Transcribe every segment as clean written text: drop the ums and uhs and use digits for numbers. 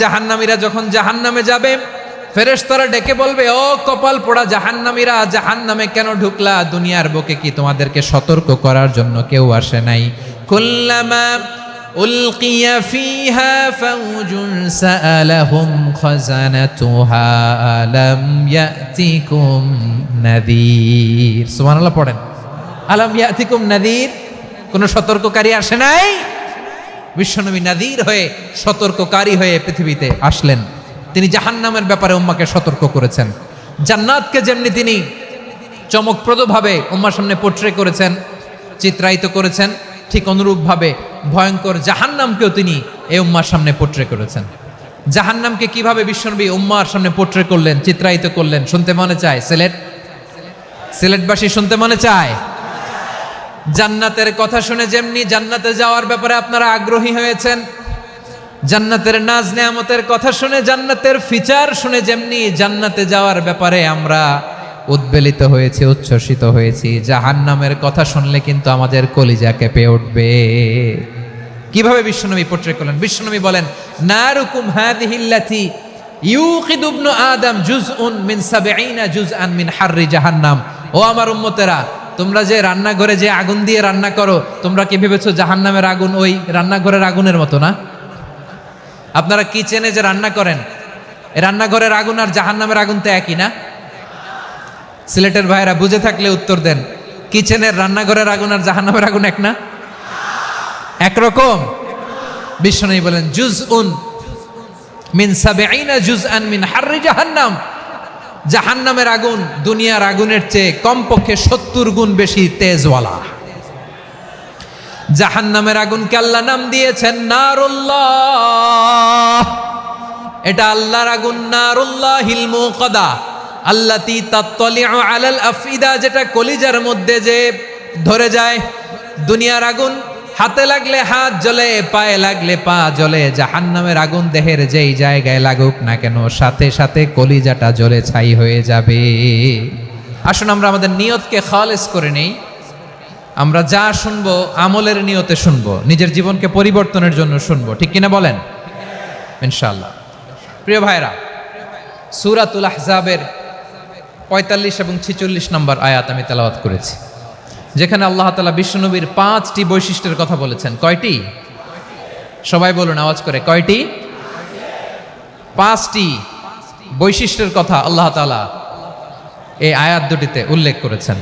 জাহান্নামীরা যখন জাহান্নামে যাবে, ফেরেশতারা ডেকে বলবে, ও কপাল পোড়া জাহান্নামীরা, জাহান্নামে কেন ঢুকলা? দুনিয়ার বুকে কি তোমাদেরকে সতর্ক করার জন্য কেউ আসে নাই? কুল্লামা উলকিয়া ফিহা ফাউজুন সাআলাহুম খাজানাতুহা আলাম ইয়াতিকুম নাযীর। সুবহানাল্লাহ পড়েন। আলাম ইয়াতিকুম নাযীর, কোন সতর্ককারী আসে নাই? বিশ্বনবী নাযীর হয়ে, সতর্ককারী হয়ে পৃথিবীতে আসলেন। তিনি জাহান্নামের ব্যাপারে উম্মাকে সতর্ক করেছেন। জান্নাতকে যেমনি তিনি চমকপ্রদভাবে উম্মার সামনে পোট্রে করেছেন, চিত্রায়িত করেছেন, ঠিক অনুরূপভাবে ভয়ঙ্কর জাহান্নামকেও তিনি এই উম্মার সামনে পোট্রে করেছেন। জাহান্নামকে কিভাবে বিশ্বনবী উম্মার সামনে পোট্রে করলেন, চিত্রায়িত করলেন, শুনতে মনে চায়? সিলেটবাসী শুনতে মনে চায়? জান্নাতের কথা শুনে যেমনি জান্নাতে যাওয়ার ব্যাপারে আপনারা আগ্রহী হয়েছেন, জান্নাতের নাজ নেয়ামতের কথা শুনে, জান্নাতের ফিচার শুনে যেমনি জান্নাতে যাওয়ার ব্যাপারে আমরা উদ্বেলিত হয়েছি, উচ্ছ্বসিত হয়েছি, জাহান্নামের কথা শুনলে কিন্তু আমাদের কলিজা কেঁপে উঠবে। কিভাবে বিশ্বনবী পোট্রে করলেন? বিশ্বনবী বলেন, নারুকুম হাযিহিল্লাতী ইউকিদু ইবনু আদম জুজউন মিন ৭০ জুজআন মিন হাররি জাহান্নাম। ও আমার উম্মতেরা, তোমরা যে রান্নাঘরে যে আগুন দিয়ে রান্না করো, তোমরা কি ভেবেছো জাহান্নামের আগুন ওই রান্নাঘরের আগুনের মতো না? আপনারা কিচেনে যে রান্না করেন, রান্নাঘরের আগুন আর জাহান্নামের আগুন তো একই না? সিলেটের ভাইয়েরা বুঝে থাকলে উত্তর দেন। কিচেনের রান্নাঘরের আগুন আর জাহান্নামের আগুন এক না? একরকম? বিশ্বনবী বলেন, জুজউন মিন ৭০ জুজআন মিন হাররি জাহান্নাম। জাহান্নামের আগুন দুনিয়ার আগুনের চেয়ে কমপক্ষে ৭০ গুণ বেশি তেজওয়ালা। জাহান্নামের আগুনকে আল্লাহ নাম দিয়েছেন নারুল্লাহ। এটা আল্লাহর আগুন, নারুল্লাহিল মুকাদা আল্লাতী তাত্তালিউ আলাল আফইদা, যেটা কলিজার মধ্যে যে ধরে যায়। দুনিয়ার আগুন হাতে লাগলে হাত জ্বলে, পায়ে লাগলে পা জ্বলে। জাহান্নামের আগুন দেহের যেই জায়গায় লাগুক না কেন, সাথে সাথে কলিজাটা জ্বলে ছাই হয়ে যাবে। আসুন আমরা আমাদের নিয়তকে খালেস করে নেই। আমরা যা শুনবো আমলের নিয়তে শুনবো, নিজের জীবনকে পরিবর্তনের জন্য শুনবো, ঠিক কিনা বলেন? ইনশাআল্লাহ। প্রিয় ভাইরা, সূরাতুল আহজাবের ৪৫ এবং ৪৬ নম্বর আয়াত আমি তেলাওয়াত করেছি, যেখানে আল্লাহ তাআলা বিশ্বনবীর ৫টি বৈশিষ্ট্যের কথা বলেছেন। কয়টি? সবাই বলুন আওয়াজ করে, কয়টি? ৫টি বৈশিষ্ট্যের কথা আল্লাহ তাআলা এই আয়াত দুটিতে উল্লেখ করেছেন।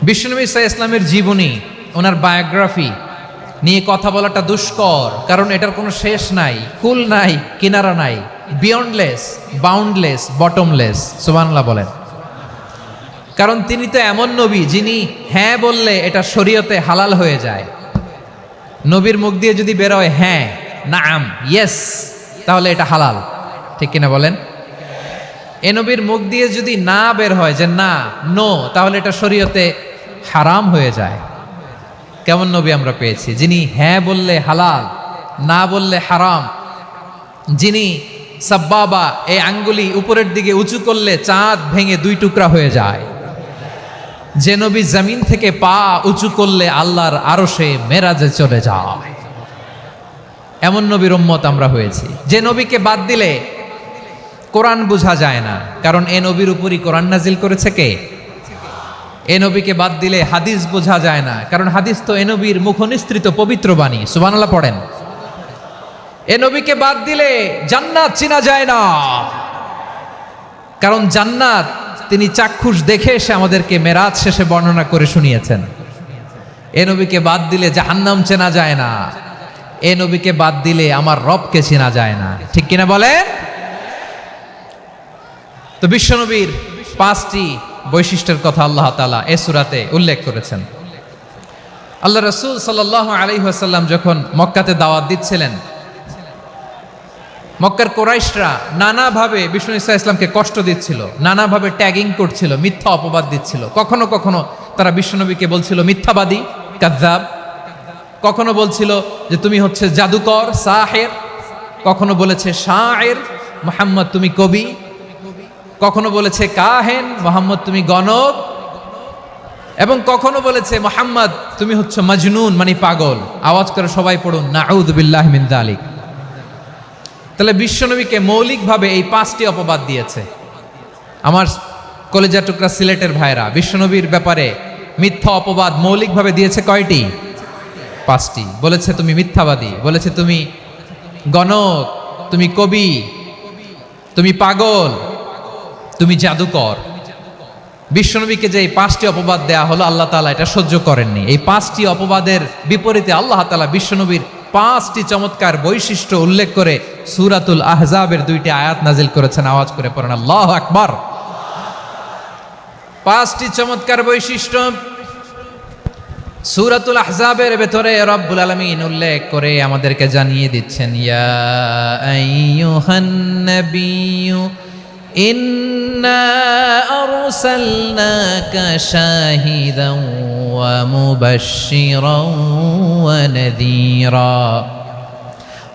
বিশ্বনবী সাল্লাল্লাহু আলাইহি ওয়াসাল্লামের জীবনী, ওনার বায়োগ্রাফি নিয়ে কথা বলাটা দুষ্কর, কারণ এটার কোনো শেষ নাই, কুল নাই, কিনারা নাই, বিয়ন্ডলেস, বাউন্ডলেস, বটমলেস। সুবহানাল্লাহ বলেন। কারণ তিনি তো এমন নবী যিনি হ্যাঁ বললে এটা শরীয়তে হালাল হয়ে যায়। নবীর মুখ দিয়ে যদি বেরোয় হ্যাঁ, নাম, ইয়েস, তাহলে এটা হালাল, ঠিক কিনা বলেন? এ নবীর মুখ দিয়ে যদি না বের হয় যে না, নো, তাহলে এটা শরীয়তে হারাম হয়ে যায়। কেমন নবী আমরা পেয়েছি, যিনি হ্যাঁ বললে হালাল, না বললে হারাম, যিনি সাব্বাবা, এই আঙ্গুলি উপরের দিকে উঁচু করলে চাঁদ ভেঙে ২ টুকরা হয়ে যায়, যে নবী জমিন থেকে পা উঁচু করলে আল্লাহর আরশে মেরাজে চলে যায়। এমন নবীর উম্মত আমরা হয়েছি। যে নবীকে বাদ দিলে কোরআন বোঝা যায় না, কারণ এ নবীর উপরই কোরআন নাজিল করেছে কে? এ নবীকে বাদ দিলে হাদিস বোঝা যায় না, কারণ হাদিস তো এ নবীর মুখনিসৃত পবিত্র বাণী। সুবহানাল্লাহ পড়েন। এ নবীকে বাদ দিলে জান্নাত চিনা যায় না, কারণ জান্নাত তিনি চাক্ষুষ দেখে এসে আমাদেরকে মেরাজ শেষে বর্ণনা করে শুনিয়েছেন। এ নবীকে বাদ দিলে জাহান্নাম চেনা যায় না, এ নবীকে বাদ দিলে আমার রবকে চেনা যায় না, ঠিক কিনা বলেন? তো বিশ্বনবীর ৫টি বৈশিষ্ট্যের কথা আল্লাহ তাআলা এই সূরাতে উল্লেখ করেছেন। আল্লাহ রাসূল সাল্লাল্লাহু আলাইহি ওয়াসাল্লাম যখন মক্কাতে দাওয়াত দিচ্ছিলেন, মক্কার কুরাইশরা নানাভাবে বিষ্ণু ঈসা ইসলামকে কষ্ট দিচ্ছিল, নানাভাবে ট্যাগিং করছিল, মিথ্যা অপবাদ দিচ্ছিল। কখনো কখনো তারা বিশ্বনবীকে বলছিল মিথ্যাবাদী, কাযযাব। কখনো বলছিল যে তুমি হচ্ছে জাদুকর, সাহের। কখনো বলেছে শায়ের, মুহাম্মদ তুমি কবি। কখনো বলেছে কাহেন, মুহাম্মদ তুমি গণক। এবং কখনো বলেছে মুহাম্মদ তুমি হচ্ছে মাজনুন, মানে পাগল। আওয়াজ করে সবাই পড়ুন, নাউযু বিল্লাহি মিন যালিক। তাহলে বিশ্বনবীকে মৌলিকভাবে এই 5টি অপবাদ দিয়েছে। আমার কলেজা টুকরা সিলেটের ভাইরা, বিশ্বনবীর ব্যাপারে মিথ্যা অপবাদ মৌলিকভাবে দিয়েছে কয়টি? 5টি। বলেছে তুমি মিথ্যাবাদী, বলেছে তুমি গণক, তুমি কবি, তুমি পাগল, তুমি জাদুকর। বিশ্বনবীকে যে এই 5টি অপবাদ দেয়া হলো, আল্লাহ তাআলা এটা সহ্য করেননি। এই 5টি অপবাদের বিপরীতে আল্লাহ তাআলা বিশ্বনবীর 5টি চমৎকার বৈশিষ্ট্য উল্লেখ করে সূরাতুল আহজাবের 2টি আয়াত নাজিল করেছেন। আওয়াজ করে পড়েন আল্লাহু আকবার। 5টি চমৎকার বৈশিষ্ট্য সূরাতুল আহজাবের ভেতরে রব্বুল আলামিন উল্লেখ করে আমাদেরকে জানিয়ে দিচ্ছেন, ইয়া আইয়ুহান নাবিয়্যু ইন্না আরসালনাকা শাহিদান ওয়া মুবাশশিরান ওয়া নাযীরা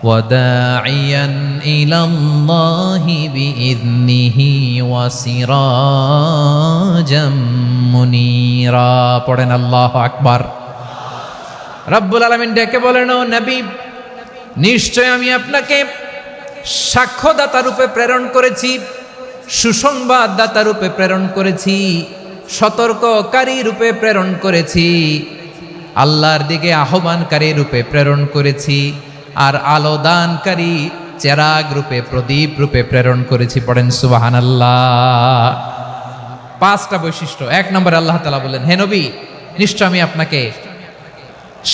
ওয়া দাঈয়ান ইলাল্লাহি বিইذনিহি ওয়া সিরাজাম মুনীরা। পড়েন আল্লাহু আকবার। রব্বুল আলামিন ডেকে বলেন, ও নবী, নিশ্চয় আমি আপনাকে সাক্ষ্যদাতা রূপে প্রেরণ করেছি, সুসংবাদদাতা রূপে প্রেরণ করেছি, সতর্ককারী রূপে প্রেরণ করেছি, আল্লাহর দিকে আহ্বানকারী রূপে প্রেরণ করেছি, আর আলোদানকারী চেরাগ রূপে, প্রদীপ রূপে প্রেরণ করেছি। পড়েন সুবহানাল্লাহ। 5টা বৈশিষ্ট্য। 1 নম্বরে আল্লাহ তাআলা বললেন, হে নবী, নিশ্চয় আমি আপনাকে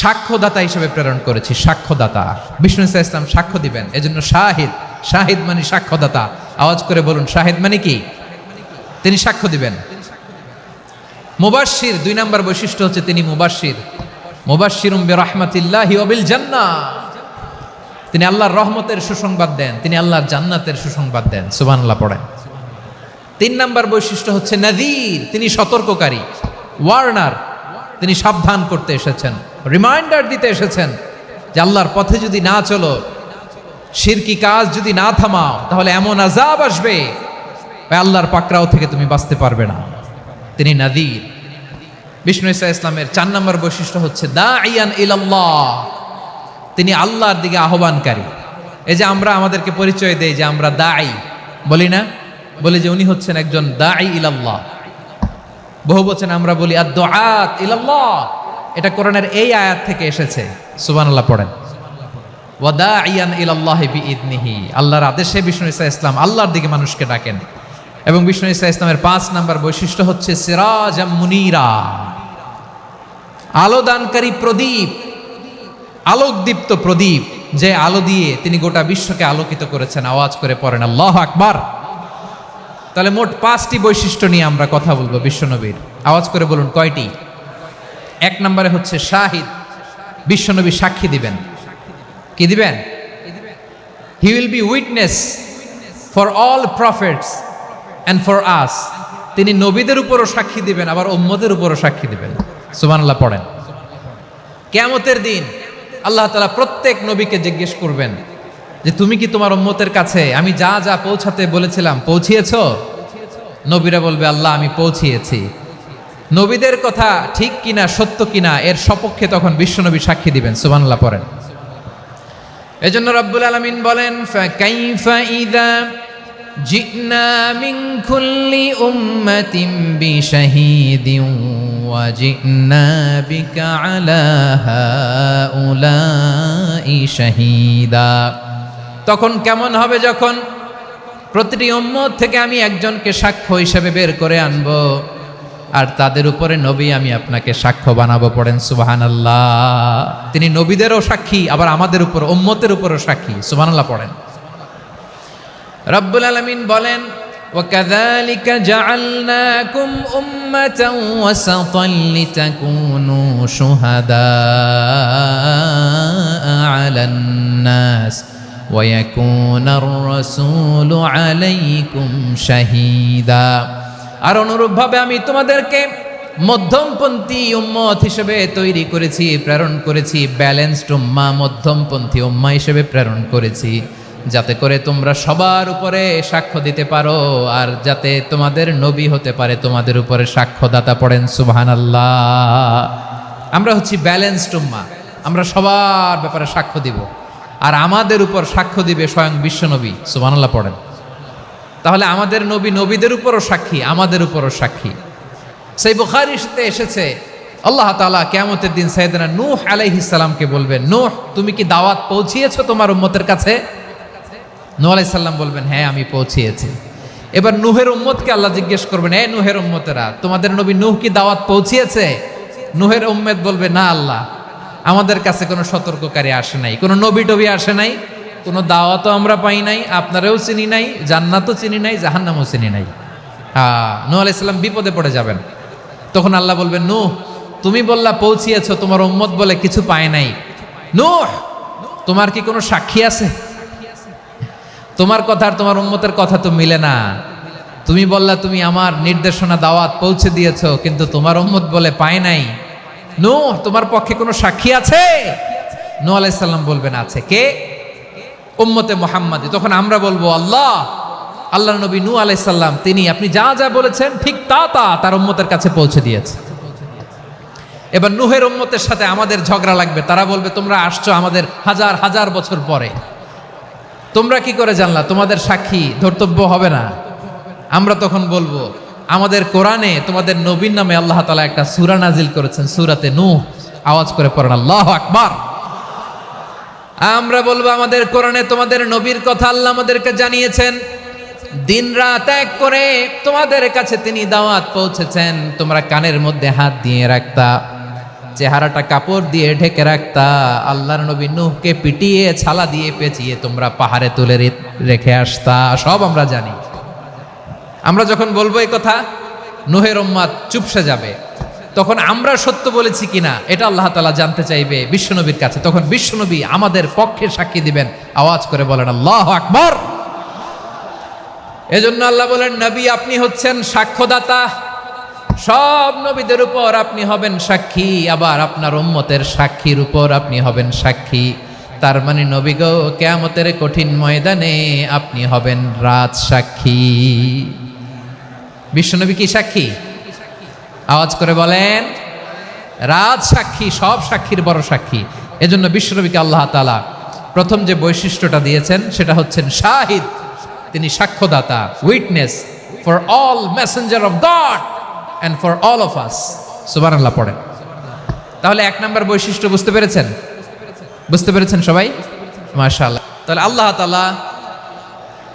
সাক্ষ্যদাতা হিসেবে প্রেরণ করেছি। সাক্ষ্যদাতা, বিষ্ণু ইসা ইসলাম সাক্ষ্য দিবেন, এজন্য শাহিদ। শাহিদ মানে সাক্ষ্যদাতা। আওয়াজ করে বলুন, শাহিদ মানে কি? তিনি সাক্ষ্য দিবেন। মুবাশশির, 2 নম্বর বৈশিষ্ট্য হচ্ছে তিনি মুবাশশির। মুবাশশিরুম বিরাহমাতিল্লাহি ওয়া বিল জান্নাহ। তিনি আল্লাহর রহমতের সুসংবাদ দেন, তিনি আল্লাহর জান্নাতের সুসংবাদ দেন। সুবহানাল্লাহ পড়েন। 3 নম্বর বৈশিষ্ট্য হচ্ছে নাযীর, তিনি সতর্ককারী, ওয়ার্নার। তিনি সাবধান করতে এসেছেন, রিমাইন্ডার দিতে এসেছেন যে আল্লাহর পথে যদি না চলো, শিরকি কাজ যদি না থামাও, তাহলে এমন আযাব আসবে আল্লাহর পাকড়াও থেকে তুমি বাঁচতে পারবে না। তিনি নাযীর। বিষ্ণু ইসা ইসলামের 4 নম্বর বৈশিষ্ট্য হচ্ছে দাঈয়ান ইলাল্লাহ, তিনি আল্লাহর দিকে আহ্বানকারী। এই যে আমরা আমাদেরকে পরিচয় দেই যে আমরা দাঈ, বলি না? বলি যে উনি হচ্ছেন একজন দাঈ ইলাল্লাহ। বহু বচন আমরা বলি আদ-দুআত ইলাল্লাহ। এটা কোরআনের এই আয়াত থেকে এসেছে। সুবহানাল্লাহ পড়েন। ওয়া দাঈয়ান ইলাল্লাহি বিইذনিহি, আল্লাহর আদেশে বিষ্ণু ইসা ইসলাম আল্লাহর দিকে মানুষকে ডাকেন। এবং বিষ্ণু ইসা ইসলামের 5 নম্বর বৈশিষ্ট্য হচ্ছে সিরাজাম মুনীরা, আলোদানকারী প্রদীপ, আলোকদীপ্ত প্রদীপ, যে আলো দিয়ে তিনি গোটা বিশ্বকে আলোকিত করেছেন। আওয়াজ করে পড়েন আল্লাহু আকবার। তাহলে মোট 5টি বৈশিষ্ট্য নিয়ে আমরা কথা বলবো বিশ্বনবীর। আওয়াজ করে বলুন কয়টি? 1 নম্বরে হচ্ছে শাহিদ, বিশ্বনবী সাক্ষী দিবেন। কি দিবেন? He will be witness for all prophets and for us. তিনি নবীদের উপরও সাক্ষী দিবেন, আবার উম্মতের উপরও সাক্ষী দিবেন। সুবহানাল্লাহ পড়েন। কিয়ামতের দিন আল্লাহ তাআলা প্রত্যেক নবীকে জিজ্ঞেস করবেন যে তুমি কি তোমার উম্মতের কাছে আমি যা যা পৌঁছাতে বলেছিলাম পৌঁছিয়েছো? নবীরা বলবে, আল্লাহ আমি পৌঁছিয়েছি। নবীদের কথা ঠিক কিনা, সত্য কিনা, এর সপক্ষে তখন বিশ্বনবী সাক্ষী দিবেন। সুবহানাল্লাহ পড়েন। এজন্য রব্বুল আলামিন বলেন, ফাকাইফা ইযা জি'না মিন কুল্লি উম্মাতিন বিশাহীদিন ওয়া জি'না বিকা আলা হাউলাই শাহীদা। তখন কেমন হবে যখন প্রতিটি উম্মত থেকে আমি একজনকে সাক্ষ্য হিসেবে বের করে আনবো, আর তাদের উপরে নবী আমি আপনাকে সাক্ষ্য বানাবো। পড়েন সুবহানাল্লাহ। তিনি নবীদেরও সাক্ষী, আবার আমাদের উপর উম্মতের উপরও সাক্ষী। সুবহানাল্লাহ পড়েন। রব্বুল আলামিন বলেন, وَكَذَلِكَ جَعَلْنَاكُمْ أُمَّةً وَسَطًا لِتَكُونُوا شُهَدَاءَ عَلَى النَّاسِ وَيَكُونَ الرَّسُولُ عَلَيْكُمْ شَهِيدًا। আর অনুরূপভাবে আমি তোমাদেরকে মধ্যমপন্থী উম্মত হিসেবে তৈরি করেছি, প্রেরণ করেছি। ব্যালেন্সড উম্মাহ, মধ্যমপন্থী উম্মাহ হিসেবে প্রেরণ করেছি, যাতে করে তোমরা সবার উপরে সাক্ষ্য দিতে পারো, আর যাতে তোমাদের নবী হতে পারে তোমাদের উপরে সাক্ষ্যদাতা। পড়েন সুবহানাল্লাহ। আমরা হচ্ছি ব্যালেন্সড উম্মাহ, আমরা সবার ব্যাপারে সাক্ষ্য দিব। আর আমাদের উপর সাক্ষ্য দিবে স্বয়ং বিশ্বনবী। সুবহানাল্লাহ পড়েন। তাহলে আমাদের নবী নবীদের উপরও সাক্ষী, আমাদের উপরও সাক্ষী। সেই বুখারীতে এসেছে আল্লাহ তাআলা কিয়ামতের দিন সাইয়েদনা নূহ আলাইহিস সালামকে বলবেন, নূহ তুমি কি দাওয়াত পৌঁছিয়েছো তোমার উম্মতের কাছে? নূহ আলাইহিস সালাম বলবেন, হ্যাঁ আমি পৌঁছিয়েছি। এবার নূহের উম্মতকে আল্লাহ জিজ্ঞেস করবেন, এ নূহের উম্মতেরা, তোমাদের নবী নূহ কি দাওয়াত পৌঁছিয়েছে? নূহের উম্মত বলবে, না আল্লাহ, আমাদের কাছে কোনো সতর্ককারী আসে নাই, কোনো নবী টবি আসে নাই, কোনো দাওয়াতও আমরা পাই নাই, আপনারাও চিনি নাই, জান্নাতও চিনি নাই, জাহান্নামও চিনি নাই। নূহ আলাইহিস সালাম বিপদে পড়ে যাবেন। তখন আল্লাহ বলবেন, নূহ তুমি বললা পৌঁছিয়েছো, তোমার উম্মত বলে কিছু পায় নাই। নূহ তোমার কি কোনো সাক্ষী আছে? তোমার কথা আর তোমার উম্মতের কথা তো মিলে না। তুমি বললা তুমি আমার নির্দেশনা দাওয়াত পৌঁছে দিয়েছো, কিন্তু তোমার উম্মত বলে পায় নাই। নূহ তোমার পক্ষে কোনো সাক্ষী আছে? নূহ আলাইহিস সালাম বলবেন, আছে। কে? উম্মতে মুহাম্মাদি। তখন আমরা বলবো, আল্লাহ, আল্লাহর নবী নূহ আলাইহিস সালাম তিনি আপনি যা যা বলেছেন ঠিক তা তার উম্মতের কাছে পৌঁছে দিয়েছে। এবার নূহের উম্মতের সাথে আমাদের ঝগড়া লাগবে। তারা বলবে, তোমরা আসছো আমাদের হাজার হাজার বছর পরে, তোমরা কি করে জানলা? তোমাদের সাক্ষী ধর্তব্য হবে না? আমরা তখন বলবো, আমাদের কোরআনে তোমাদের নবীর নামে আল্লাহ তাআলা একটা সূরা নাজিল করেছেন, সূরাতে নূহ। আওয়াজ করে পড়েন আল্লাহু আকবার। আমরা বলবো, আমাদের কোরআনে তোমাদের নবীর কথা আল্লাহ আমাদেরকে জানিয়েছেন, দিন রাত এক করে তোমাদের কাছে তিনি দাওয়াত পৌঁছেছেন। তোমরা কানের মধ্যে হাত দিয়ে রাখতা, চেহারাটা কাপড় দিয়ে ঢেকে রাখতা, আল্লাহর নবী নূহকে পিটিয়ে ছালা দিয়ে পেঁচিয়ে তোমরা পাহাড়ে তুলে রেখে আসতা, সব আমরা জানি। আমরা যখন বলবো এই কথা, নূহের উম্মত চুপসে যাবে। তখন আমরা সত্য বলেছি কিনা এটা আল্লাহ তাআলা জানতে চাইবে বিশ্বনবীর কাছে। তখন বিশ্বনবী আমাদের পক্ষে সাক্ষী দিবেন। আওয়াজ করে বলেন আল্লাহু আকবার। এজন্য আল্লাহ বলেন, নবী আপনি হচ্ছেন সাক্ষ্যদাতা, সব নবীদের উপর আপনি হবেন সাক্ষী, আবার আপনার উম্মতের সাক্ষীর উপর আপনি হবেন সাক্ষী। তার মানে নবী গো, কিয়ামতের কঠিন ময়দানে আপনি হবেন রাজ সাক্ষী। বিশ্বনবী কি সাক্ষী? আওয়াজ করে বলেন, রাজ সাক্ষী, সব সাক্ষীর বড় সাক্ষী। এজন্য বিশ্বনবীকে আল্লাহ তাআলা প্রথম যে বৈশিষ্ট্যটা দিয়েছেন সেটা হচ্ছেন শাহিদ। তিনি সাক্ষ্যদাতা, witness for all messenger of God and for all of us. সুবহানাল্লাহ পড়েন। তাহলে এক নাম্বার বৈশিষ্ট্য বুঝতে পেরেছেন? বুঝতে পেরেছেন সবাই? মাশাআল্লাহ। তাহলে আল্লাহ তাআলা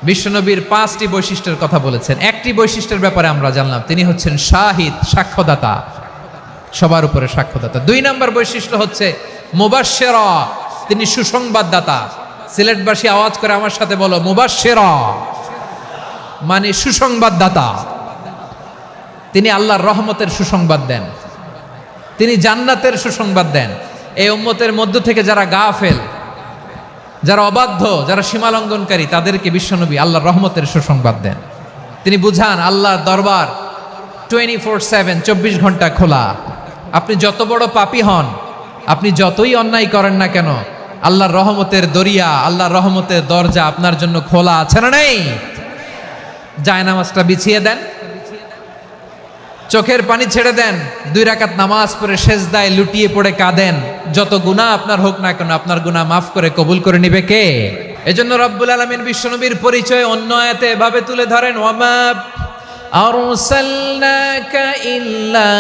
বিশ্বনবীর 5টি বৈশিষ্ট্যের কথা বলেছেন। একটি বৈশিষ্ট্যের ব্যাপারে আমরা জানলাম, তিনি হচ্ছেন শাহিদ, সাক্ষ্যদাতা, সবার উপরে সাক্ষ্যদাতা। 2 নাম্বার বৈশিষ্ট্য হচ্ছে মুবাশশিরা, তিনি সুসংবাদদাতা। সিলেটবাসী আওয়াজ করে আমার সাথে বলো, মুবাশশিরা মানে সুসংবাদদাতা। তিনি আল্লাহর রহমতের সুসংবাদ দেন, তিনি জান্নাতের সুসংবাদ দেন। এই উম্মতের মধ্য থেকে যারা গাফেল, যারা অবাধ্য, যারা সীমালঙ্ঘনকারী, তাদেরকে বিশ্বনবী আল্লাহর রহমতের সুসংবাদ দেন। তিনি বুঝান আল্লাহর দরবার 24/7, 24 ঘন্টা খোলা। আপনি যত বড় পাপী হন, আপনি যতই অন্যায় করেন না কেন, আল্লাহর রহমতের দরিয়া, আল্লাহর রহমতের দরজা আপনার জন্য খোলা আছে না নেই? জায়নামাজটা বিছিয়ে দেন, চোখের পানি ছেড়ে দেন, 2 রাকাত নামাজ পড়ে সেজদায় লুটিয়ে পড়ে কাঁদেন। যত গুনাহ আপনার হোক না কেন, আপনার গুনাহ মাফ করে কবুল করে নিবে কে? এজন্য রব্বুল আলামিন বিশ্বনবীর পরিচয় অন্য আয়াতে এভাবে তুলে ধরেন, ওয়ামা আরসালনাকা ইল্লা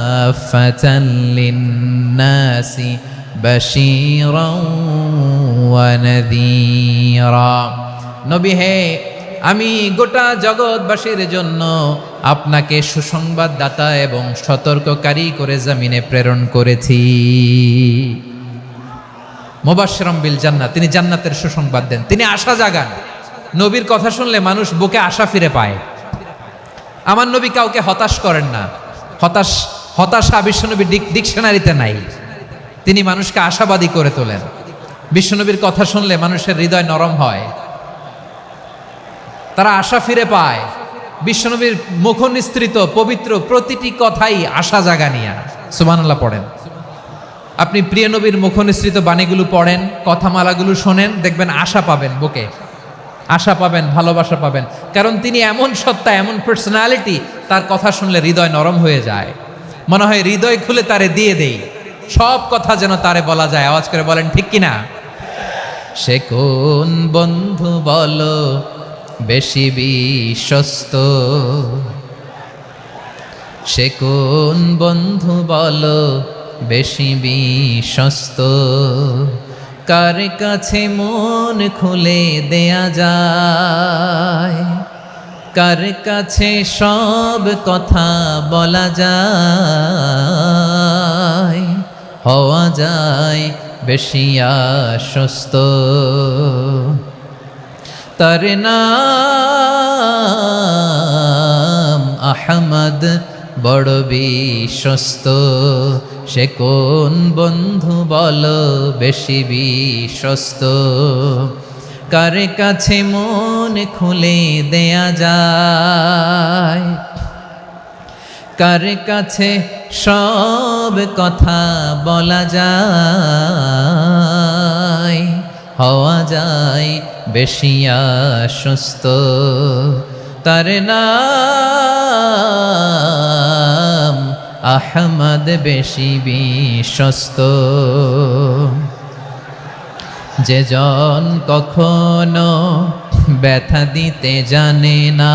কাফাতান লিন-নাসি বাশীরাও ওয়া নাযীরা। নবী হে, আমি গোটা জগৎবাসীর জন্য আপনাকে সুসংবাদদাতা এবং সতর্ককারী করে জমিনে প্রেরণ করেছি। মুবাশশিরাম বিল জান্নাত, তিনি জান্নাতের সুসংবাদ দেন, তিনি আশা জাগান। নবীর কথা শুনলে মানুষ বুকে আশা ফিরে পায়। আমার নবী কাউকে হতাশ করেন না। হতাশা বিশ্বনবীর ডিকশনারিতে নাই। তিনি মানুষকে আশাবাদী করে তোলেন। বিশ্বনবীর কথা শুনলে মানুষের হৃদয় নরম হয়, তারা আশা ফিরে পায়। বিশ্বনবীর মুখ নিঃসৃত পবিত্র প্রতিটি কথাই আশা জাগানিয়া। সুবহানাল্লাহ পড়েন। আপনি প্রিয় নবীর মুখ নিঃসৃত বাণীগুলো পড়েন, কথামালাগুলো শোনেন, দেখবেন আশা পাবেন, বুকে আশা পাবেন, ভালোবাসা পাবেন। কারণ তিনি এমন সত্তা, এমন পার্সোনালিটি, তার কথা শুনলে হৃদয় নরম হয়ে যায়। মনে হয় হৃদয় খুলে তারে দিয়ে দেই, সব কথা যেন তারে বলা যায়। আওয়াজ করে বলেন ঠিক কিনা? সে কোন বন্ধু বলো বেশি বিশ্বস্ত, সে কোন বন্ধু বলো বেশি বিশ্বস্ত, কার কাছে মন খুলে দেয়া যায়, কার কাছে সব কথা বলা যায়, হওয়া যায় বেশি আশ্বস্ত। তার নাম আহমদ বড় বিশ্বস্ত, সে কোন বন্ধু বলো বেশি বিশ্বস্ত, কার কাছে মন খুলে দেয়া যায়, কার কাছে সব কথা বলা যায়, হওয়া যায় বেশি আশ্বস্ত। তার নাম আহমদ বেশি বিশ্বস্ত। যে জন কখনো ব্যথা দিতে জানে না,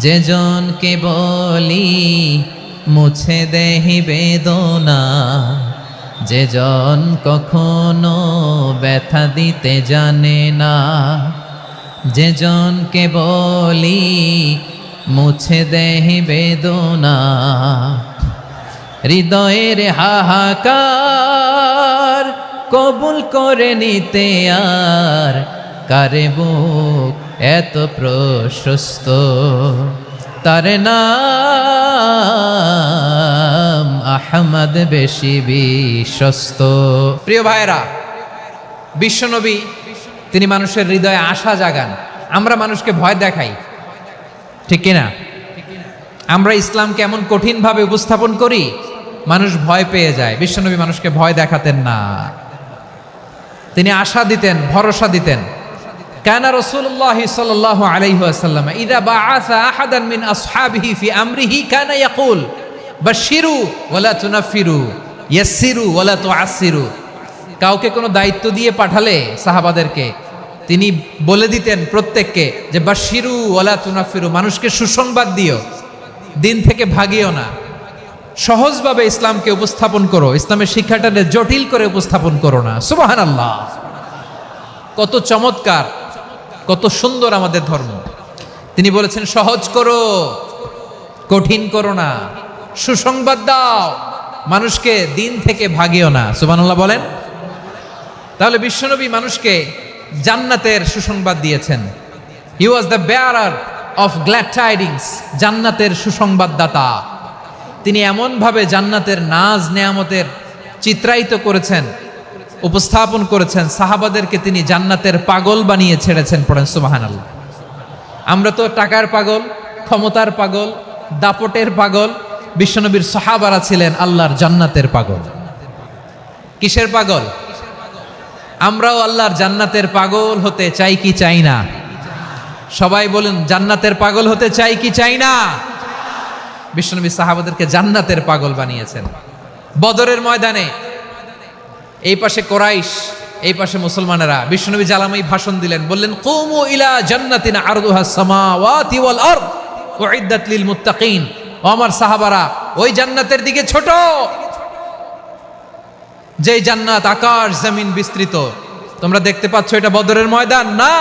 যে জনকে বলি মুছে দেহি বেদনা, যে জন কখনো ব্যথা দিতে জানে না, যে জনকে বলি মুছে দেহি বেদনা, হৃদয়ের হাহাকার কবুল করে নিতে আর কারে বুক এত প্রশস্ত। তার নাম আহমদ বেশি বিশ্বস্ত। প্রিয় ভাইরা, বিশ্বনবী তিনি মানুষের হৃদয়ে আশা জাগান। আমরা মানুষকে ভয় দেখাই, ঠিক কিনা? আমরা ইসলামকে এমন কঠিনভাবে উপস্থাপন করি, মানুষ ভয় পেয়ে যায়। বিশ্বনবী মানুষকে ভয় দেখাতেন না, তিনি আশা দিতেন, ভরসা দিতেন। কানা রাসূলুল্লাহ সাল্লাল্লাহু আলাইহি ওয়াসাল্লাম ইযা বাআসা আহাদান মিন আসহাবিহি ফি আমরিহি কানা ইয়াকুল বাশশিরু ওয়ালা তুনাফিরু ইয়াসসিরু ওয়ালা তুআসসিরু। কাউকে কোনো দায়িত্ব দিয়ে পাঠালে সাহাবাদেরকে তিনি বলে দিতেন প্রত্যেককে যে বাশশিরু ওয়ালা তুনাফিরু, মানুষকে সুসংবাদ দিও, দিন থেকে ভাগিও না, সহজভাবে ইসলামকে উপস্থাপন করো, ইসলামের শিক্ষাটাকে জটিল করে উপস্থাপন করো না। সুবহানাল্লাহ, কত চমৎকার, কত সুন্দর আমাদের ধর্ম। তিনি বলেছেন সহজ করো, কঠিন করো না, সুসংবাদ দাও, মানুষকে দিন থেকে ভাগিও না। সুবহানাল্লাহ বলেন। তাহলে বিশ্বনবী মানুষকে জান্নাতের সুসংবাদ দিয়েছেন। He was the bearer of glad tidings, জান্নাতের সুসংবাদদাতা। তিনি এমনভাবে জান্নাতের নাজ নেয়ামতের চিত্রায়িত করেছেন, উপস্থাপন করেছেন, সাহাবাদেরকে তিনি জান্নাতের পাগল বানিয়ে ছেড়েছেন। পড়েন সুবহানাল্লাহ। আমরা তো টাকার পাগল, ক্ষমতার পাগল, দাপটের পাগল। বিশ্বনবীর সাহাবারা ছিলেন আল্লাহর জান্নাতের পাগল। কিসের পাগল? আমরাও আল্লাহর জান্নাতের পাগল হতে চাই কি চাই না? সবাই বলেন, জান্নাতের পাগল হতে চাই কি চাই না? বিশ্বনবী সাহাবাদেরকে জান্নাতের পাগল বানিয়েছেন। বদরের ময়দানে এই পাশে কোরাইশ, এই পাশে মুসলমানেরা। বিশ্বনবী জ্বালাময়ী ভাষণ দিলেন, বললেন কুমু ইলা জান্নাতিন আরদুহা সামাওয়াতি ওয়াল আরদ উইদ্দাত লিল মুত্তাকিন। ও আমার সাহাবারা, ওই জান্নাতের দিকে ছোট, যে জান্নাত আকাশ জমিন বিস্তৃত। তোমরা দেখতে পাচ্ছ এটা বদরের ময়দান না,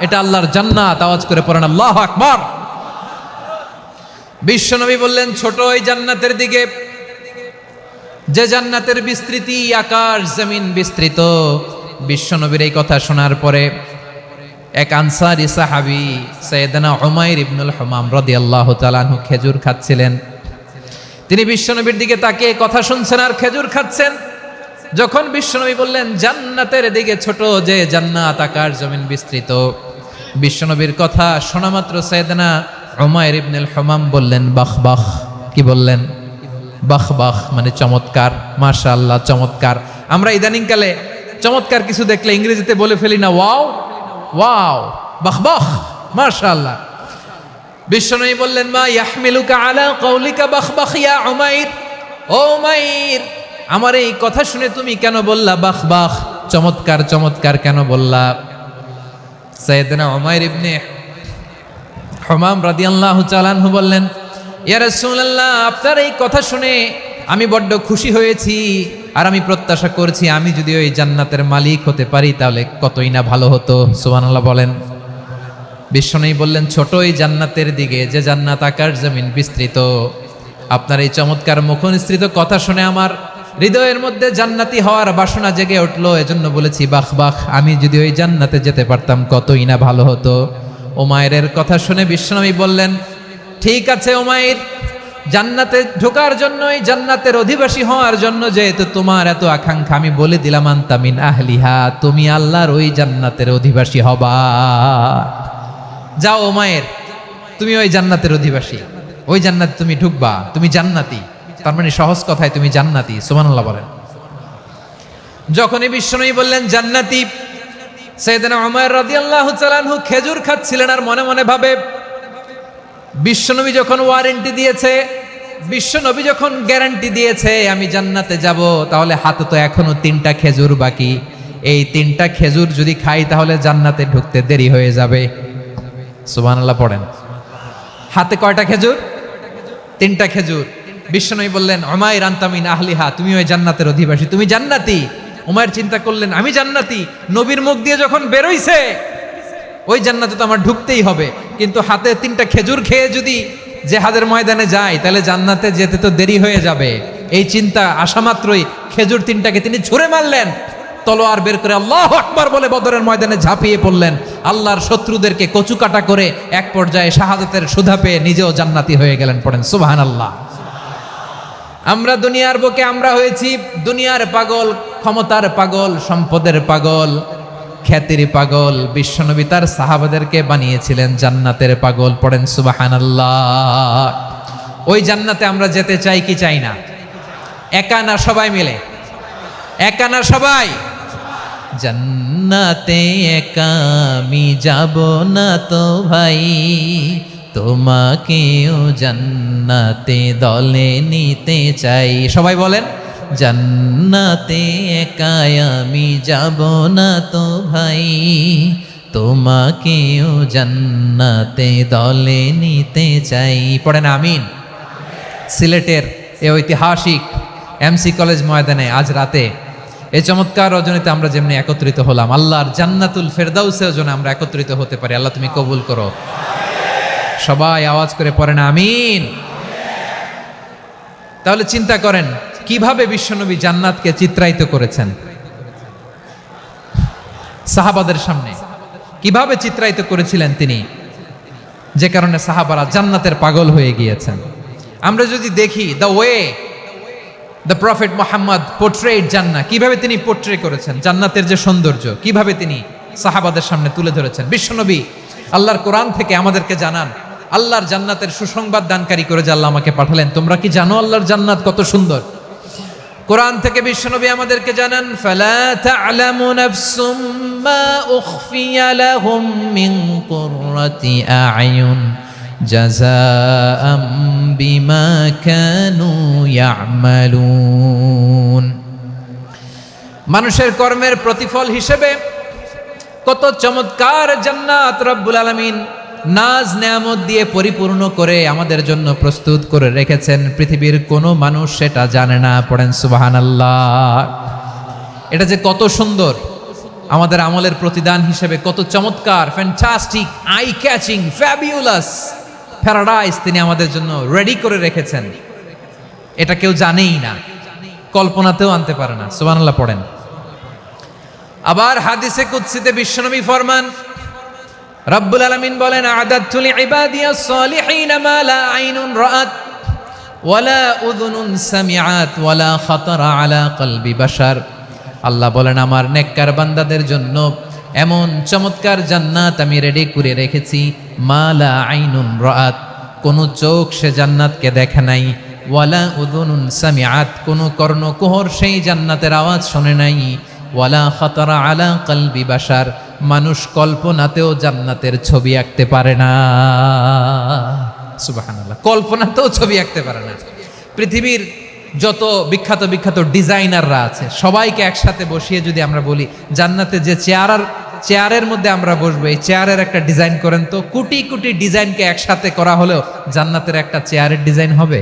এটা আল্লাহর জান্নাত। আওয়াজ করে পড়েন আল্লাহু আকবার। বিশ্বনবী বললেন ছোট ওই জান্নাতের দিকে, যে জান্নাতের বিস্তৃতি আকাশ জমিন বিস্তৃত। বিশ্বনবীর এই কথা শোনার পরে এক আনসারী সাহাবী সাইয়েদনা উমাইর ইবনুল হুমাম রাদিয়াল্লাহু তাআলা আনহু খেজুর খাচ্ছিলেন। তিনি বিশ্বনবীর দিকে তাকিয়ে কথা শুনছেন আর খেজুর খাচ্ছেন। যখন বিশ্বনবী বললেন জান্নাতের দিকে ছোট, যে জান্নাত আকাশ জমিন বিস্তৃত, বিশ্বনবীর কথা শোনা মাত্র সাইয়েদনা উমাইর ইবনুল হুমাম বললেন বাহ বাহ। কি বললেন? বাহ বাহ, মানে চমৎকার, মাশাআল্লাহ, চমৎকার। আমরা ইদানিংকালে চমৎকার কিছু দেখলে ইংরেজিতে বলে ফেলি না, ওয়াও ওয়াও, বাহ বাহ, মাশাআল্লাহ। বিশ্বনবী বললেন মা ইয়াহমিলুকা আলা কওলিকা বাহ বাহ ইয়া উমাইর। ও উমাইর, আমার এই কথা শুনে তুমি কেন বললা বাহ বাহ? চমৎকার চমৎকার কেন বললা? সাইয়েদনা উমাইর ইবনে হুমাম রাদিয়াল্লাহু তাআলা আনহু বললেন, ইয়া রাসূলুল্লাহ, আপনার এই কথা শুনে আমি বড্ড খুশি হয়েছি, আর আমি প্রত্যাশা করছি আমি যদি ওই জান্নাতের মালিক হতে পারি তাহলে কতই না ভালো হতো। সুবহানাল্লাহ বলেন। বিশ্বনবী বললেন, ছোট এই জান্নাতের দিকে, যে জান্নাত আকাশ জমিন বিস্তৃত। আপনার এই চমৎকার মুখনিসৃত কথা শুনে আমার হৃদয়ের মধ্যে জান্নাতি হওয়ার বাসনা জেগে উঠলো, এজন্য বলেছি বাহ বাহ, আমি যদি ওই জান্নাতে যেতে পারতাম কতই না ভালো হতো। উমাইরের কথা শুনে বিশ্বনবী বললেন, ঠিক আছে উমাইর, জান্নাতে ঢোকার জন্য, এই জান্নাতের অধিবাসী হওয়ার জন্য যেহেতু তোমার এত আকাঙ্ক্ষা, আমি বলে দিলাম আনতা মিন আহলিহা, তুমি আল্লাহর ওই জান্নাতের অধিবাসী হবা। যাও উমাইর, তুমি ওই জান্নাতের অধিবাসী, ওই জান্নাতে তুমি ঢুকবা, তুমি জান্নাতি। তার মানে সহজ কথায় তুমি জান্নাতি। সুবহানাল্লাহ বলেন। যখনই বিশ্বনবী বললেন জান্নাতি, সাইয়েদনা উমাইর রাদিয়াল্লাহু তাআলা আনহু খেজুর খাচ্ছিলেন আর মনে মনে ভাবে, বিশ্বনবী যখন ওয়ারেন্টি দিয়েছে, বিশ্বনবী যখন গ্যারান্টি দিয়েছে আমি জান্নাতে যাব, তাহলে হাতে তো এখনো 3টা খেজুর বাকি। এই 3টা খেজুর যদি খাই তাহলে জান্নাতে ঢুকতে দেরি হয়ে যাবে। সুবহানাল্লাহ পড়েন। হাতে কয়টা খেজুর? 3টা খেজুর। বিশ্বনবী বললেন, উমাইর আনতা মিন আহলিহা, তুমি ওই জান্নাতের অধিবাসী, তুমি জান্নাতি। উমাইর চিন্তা করলেন, আমি জান্নাতি, নবীর মুখ দিয়ে যখন বেরোইছে ওই জান্নাতে তো আমার ঢুকতেই হবে, কিন্তু হাতে 3টা খেজুর খেয়ে যদি জিহাদের ময়দানে যাই তাহলে জান্নাতে যেতে তো দেরি হয়ে যাবে। এই চিন্তা আসা মাত্রই খেজুর 3টাকে তিনি ছুঁড়ে মারলেন, তলোয়ার বের করে আল্লাহু আকবার বলে বদরের ময়দানে ঝাঁপিয়ে পড়লেন। আল্লাহর শত্রুদেরকে কচুকাটা করে এক পর্যায়ে শাহাদাতের সুধা পেয়ে নিজেও জান্নাতি হয়ে গেলেন। পড়েন সুবহানাল্লাহ। আমরা দুনিয়ার বুকে আমরা হয়েছি দুনিয়ার পাগল, ক্ষমতার পাগল, সম্পদের পাগল, খ্যাতির পাগল। বিশ্বনবী তার সাহাবাদেরকে বানিয়েছিলেন জান্নাতের পাগল। পড়েন সুবহানাল্লাহ। ওই জান্নাতে আমরা যেতে চাই কি চাই না? একা না সবাই মিলে? একা না সবাই? জান্নাতে একা আমি যাব না তো ভাই, তোমাকেও জান্নাতে দলে নিতে চাই। সবাই বলেন, জান্নাতে একা আমি যাব না তো ভাই, তোমাকেও জান্নাতে দলে নিতে চাই। পড়েন আমিন। সিলেটের এই ঐতিহাসিক এমসি কলেজ ময়দানে আজ রাতে এই চমৎকার রজনীতে আমরা যেমনি একত্রিত হলাম, আল্লাহর জান্নাতুল ফেরদাউসের জন্য আমরা একত্রিত হতে পারি। আল্লাহ তুমি কবুল করো। সবাই আওয়াজ করে পড়েন আমিন। তাহলে চিন্তা করেন কিভাবে বিশ্বনবী জান্নাতকে চিত্রায়িত করেছেন সাহাবাদের সামনে, কিভাবে চিত্রায়িত করেছিলেন তিনি, যে কারণে সাহাবারা জান্নাতের পাগল হয়ে গিয়েছেন। আমরা যদি দেখি the way the prophet Muhammad portrait জান্নাত, কিভাবে তিনি পোর্ট্রে করেছেন জান্নাতের যে সৌন্দর্য, কিভাবে তিনি সাহাবাদের সামনে তুলে ধরেছেন। বিশ্বনবী আল্লাহর কোরআন থেকে আমাদেরকে জানান, আল্লাহর জান্নাতের সুসংবাদ দানকারী করে যে আল্লাহ আমাকে পাঠালেন। তোমরা কি জানো আল্লাহর জান্নাত কত সুন্দর? কোরআন থেকে বিশ্বনবী আমাদেরকে জানান, ফালা তা'লামু নাফসুম মা উখফিয়া লাহুম মিন কুররাতি আ'য়ুন জাযাআম বিমা কানু ইয়া'মালুন। মানুষের কর্মের প্রতিফল হিসেবে কত চমৎকার জান্নাত রব্বুল আলামিন নাজ নেয়ামত দিয়ে পরিপূর্ণ করে আমাদের জন্য প্রস্তুত করে রেখেছেন। পৃথিবীর কোনো মানুষ সেটা জানে না। পড়েন সুবহানাল্লাহ। এটা যে কত সুন্দর, আমাদের আমলের প্রতিদান হিসেবে কত চমৎকার, fantastic, eye catching, fabulous paradise তিনি আমাদের জন্য রেডি করে রেখেছেন। এটা কেউ জানেই না, কল্পনাতেও আনতে পারে না। সুবহানাল্লাহ পড়েন। আবার হাদিসে কুদসিতে বিশ্বনবী ফরমান, রব্বুল আলামিন বলেন, আ'দাদতু লিইবাদিয়াস সালিহিন মা লা আইনুন রাআত ওয়ালা উযুনুন সামিআত ওয়ালা খাতারা আলা কলবি বাশার। আল্লাহ বলেন, আমার নেককার বান্দাদের জন্য এমন চমৎকার জান্নাত আমি রেডি করে রেখেছি, মা লা আইনুন রাআত, কোন চোখ সে জান্নাতকে দেখে নাই, ওয়ালা উযুনুন সামিআত, কোন কর্ণকুহর সেই জান্নাতের আওয়াজ শোনে নাই, ওয়ালা খাতারা আলা কলবি বাশার, মানুষ কল্পনাতেও জান্নাতের ছবি আঁকতে পারে না। সুবহানাল্লাহ, কল্পনাতেও ছবি আঁকতে পারে না। পৃথিবীর যত বিখ্যাত বিখ্যাত ডিজাইনাররা আছে সবাইকে একসাথে বসিয়ে যদি আমরা বলি জান্নাতে যে চেয়ারের মধ্যে আমরা বসবো, এই চেয়ারের একটা ডিজাইন করেন তো, কোটি কোটি ডিজাইনকে একসাথে করা হলেও জান্নাতের একটা চেয়ারের ডিজাইন হবে?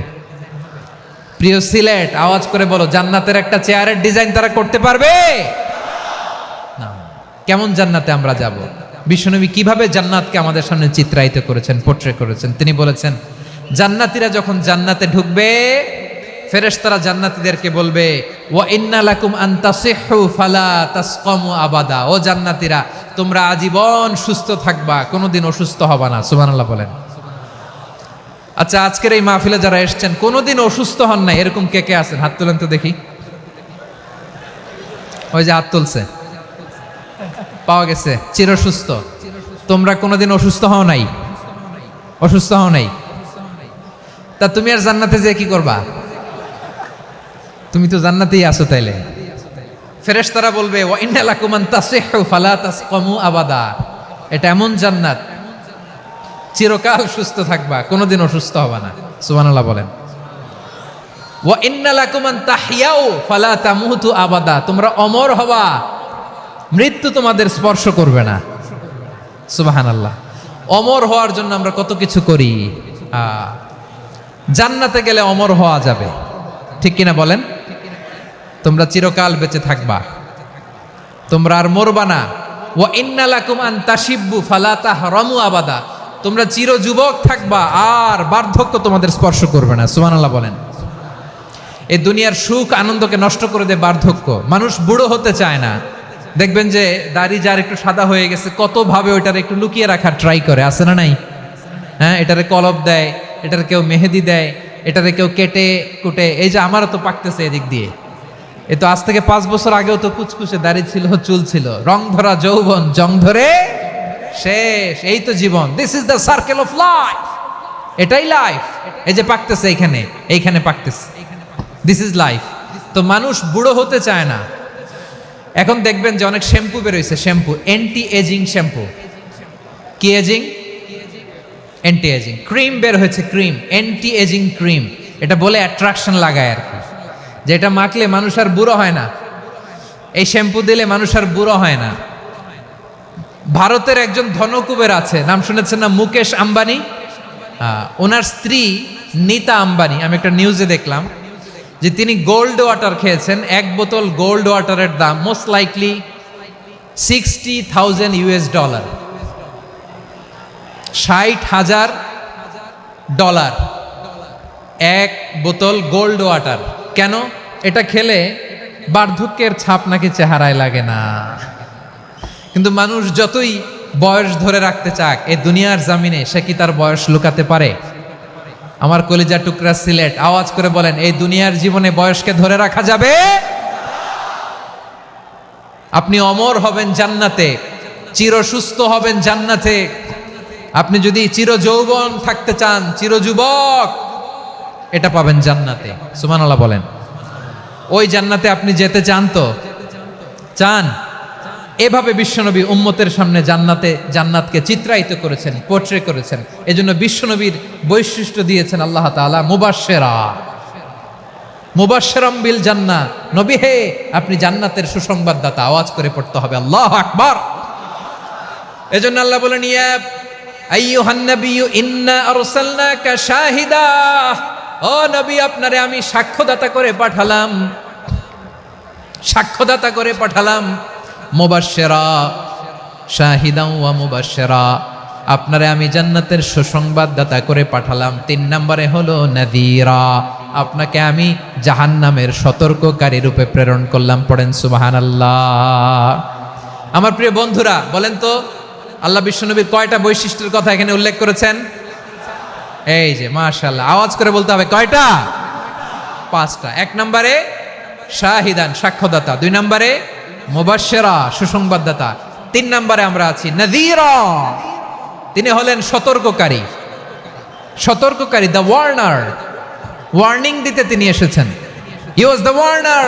প্রিয় সিলেট, আওয়াজ করে বলো, জান্নাতের একটা চেয়ারের ডিজাইন তারা করতে পারবে না। কেমন জান্নাতে আমরা যাব? বিশ্বনবী কিভাবে জান্নাতকে আমাদের সামনে চিত্রায়িত করেছেন, পোট্রে করেছেন? তিনি বলেছেন, জান্নাতীরা যখন জান্নাতে ঢুকবে, ফেরেশতারা জান্নাতীদেরকে বলবে, ওয়া ইন্না লাকুম আন তাসিহু ফালা তাসকামু আবাদা। ও জান্নাতীরা, তোমরা আজীবন সুস্থ থাকবা, কোনোদিন অসুস্থ হবা না। সুবহানাল্লাহ বলেন। আচ্ছা, আজকের এই মাহফিলে যারা এসেছেন কোনোদিন অসুস্থ হন না, এরকম কে কে আছেন? হাত তোলেন তো দেখি। ওই যে হাত তুলছে, পাওয়া গেছে, চিরসুস্থ। তোমরা কোনোদিন অসুস্থ হও নাই? অসুস্থ হও নাই? তা তুমি আর জান্নাতে যেয়ে কি করবা? তুমি তো জান্নাতেই আছো তাইলে। ফেরেশতারা বলবে, ওয়া ইন্না লাকুম আন তাসিহু ফালা তাসকামু আবাদা। এটা এমন জান্নাত, চিরকাল সুস্থ থাকবা, কোনোদিন অসুস্থ হবা না। সুবহানাল্লাহ বলেন। ওয়া ইন্না লাকুম আন তাহইয়াউ ফালা তামুতু আবাদা। তোমরা অমর হবা, মৃত্যু তোমাদের স্পর্শ করবে না। সুবহানাল্লাহ। অমর হওয়ার জন্য আমরা কত কিছু করি। জান্নাতে গেলে অমর হওয়া যাবে, ঠিক কিনা বলেন? তোমরা চিরকাল বেঁচে থাকবা, তোমরা আর মরবা না। ওয়া ইন্না লাকুম আন তাশিব্বু ফালা তাহরামু আবাদা। তোমরা চির যুবক থাকবা, আর বার্ধক্য তোমাদের স্পর্শ করবে না। সুবহানাল্লাহ বলেন। এই দুনিয়ার সুখ আনন্দকে নষ্ট করে দেয় বার্ধক্য। মানুষ বুড়ো হতে চায় না। দেখবেন যে দাড়ি যার একটু সাদা হয়ে গেছে, কত ভাবে ওইটার একটু লুকিয়ে রাখার ট্রাই করে, আছে না নাই? হ্যাঁ, এটারে কলপ দেয়, এটার কেউ মেহেদি দেয়, এটারে কেউ কেটে কুটে। এই যে আমারও তো পাকতেছে এদিক দিয়ে। এ তো আজ থেকে 5 বছর আগেও তো কুচকুচে দাড়ি ছিল, চুল ছিল, রং ধরা যৌবন, জং ধরে শেষ। এই তো জীবন। This is the circle of life. এটাই লাইফ। এই যে পাকতেছে এইখানে পাকতেছে, দিস ইজ লাইফ। তো মানুষ বুড়ো হতে চায় না। এখন দেখবেন যে অনেক শ্যাম্পু বেরোইছে, শ্যাম্পু, অ্যান্টি এজিং শ্যাম্পু। কি এজিং? Anti aging. ক্রিম বের হয়েছে, ক্রিম, অ্যান্টি এজিং ক্রিম। এটা বলে অ্যাট্রাকশন লাগায় আর কি, যে এটা মাখলে মানুষ আর বুড়ো হয় না, এই শ্যাম্পু দিলে মানুষ আর বুড়ো হয় না। ভারতের একজন ধনকুবের আছে, নাম শুনেছেন না? মুকেশ আম্বানি। ওনার স্ত্রী নীতা আম্বানি, আমি একটা নিউজে দেখলাম যে তিনি গোল্ড ওয়াটার খেয়েছেন। 1 বোতল গোল্ড ওয়াটারের দাম মোস্ট লাইকলি $60,000 $60,000 1 বোতল গোল্ড ওয়াটার। কেন? এটা খেলে বার্ধক্যের ছাপ নাকি চেহারায় লাগে না। কিন্তু মানুষ যতই বয়স ধরে রাখতে চাক, এই দুনিয়ার জামিনে সে কি তার বয়স লুকাতে পারে? আমার কলিজা টুকরা সিলেট, আওয়াজ করে বলেন, এই দুনিয়ার জীবনে বয়সকে ধরে রাখা যাবে? আপনি অমর হবেন জান্নাতে, চির সুস্থ হবেন জান্নাতে। আপনি যদি চির যৌবন থাকতে চান, চির যুবক, এটা পাবেন জান্নাতে। সুবহানাল্লাহ বলেন। ওই জান্নাতে আপনি যেতে চান তো? চান? এভাবে বিশ্বনবী উম্মতের সামনে জান্নাতকে চিত্রায়িত করেছেন, পোট্রে করেছেন। এজন্য বিশ্বনবীর বৈশিষ্ট্য দিয়েছেন আল্লাহ তাআলা মুবাশশিরাম বিল জান্নাহ। নবী হে, আপনি জান্নাতের সুসংবাদদাতা। আওয়াজ করে পড়তে হবে আল্লাহু আকবার। এজন্য আল্লাহ বলেন, ইয়া আইয়ুহান নাবিয়্যু ইন্না আরসালনাকা শাহিদা। ও নবী, আপনারে আমি সাক্ষ্যদাতা করে পাঠালাম, সাক্ষ্যদাতা করে পাঠালাম। মুবাশশিরা, শাহিদান ওয়া মুবাশশিরা, আপনারে আমি জান্নাতের সুসংবাদদাতা করে পাঠালাম। 3 নম্বরে হলো নাযীরা, আপনাকে আমি জাহান্নামের সতর্ককারী রূপে প্রেরণ করলাম। পড়েন সুবহানাল্লাহ। আমার প্রিয় বন্ধুরা, বলেন তো আল্লাহ বিশ্বনবীর কয়টা বৈশিষ্ট্যের কথা এখানে উল্লেখ করেছেন? এই যে মাশাআল্লাহ, আওয়াজ করে বলতে হবে, কয়টা? 5টা। 1 নম্বরে শাহিদান, সাক্ষ্যদাতা। 2 নম্বরে মুবাশশিরা, সুসংবাদদাতা। 3 নম্বরে আমরা আছি নাযীরা, তিনি হলেন সতর্ককারী। সতর্ককারী, দ্য ওয়ার্নার, ওয়ার্নিং দিতে তিনি এসেছেন। হি ওয়াজ দ্য ওয়ার্নার,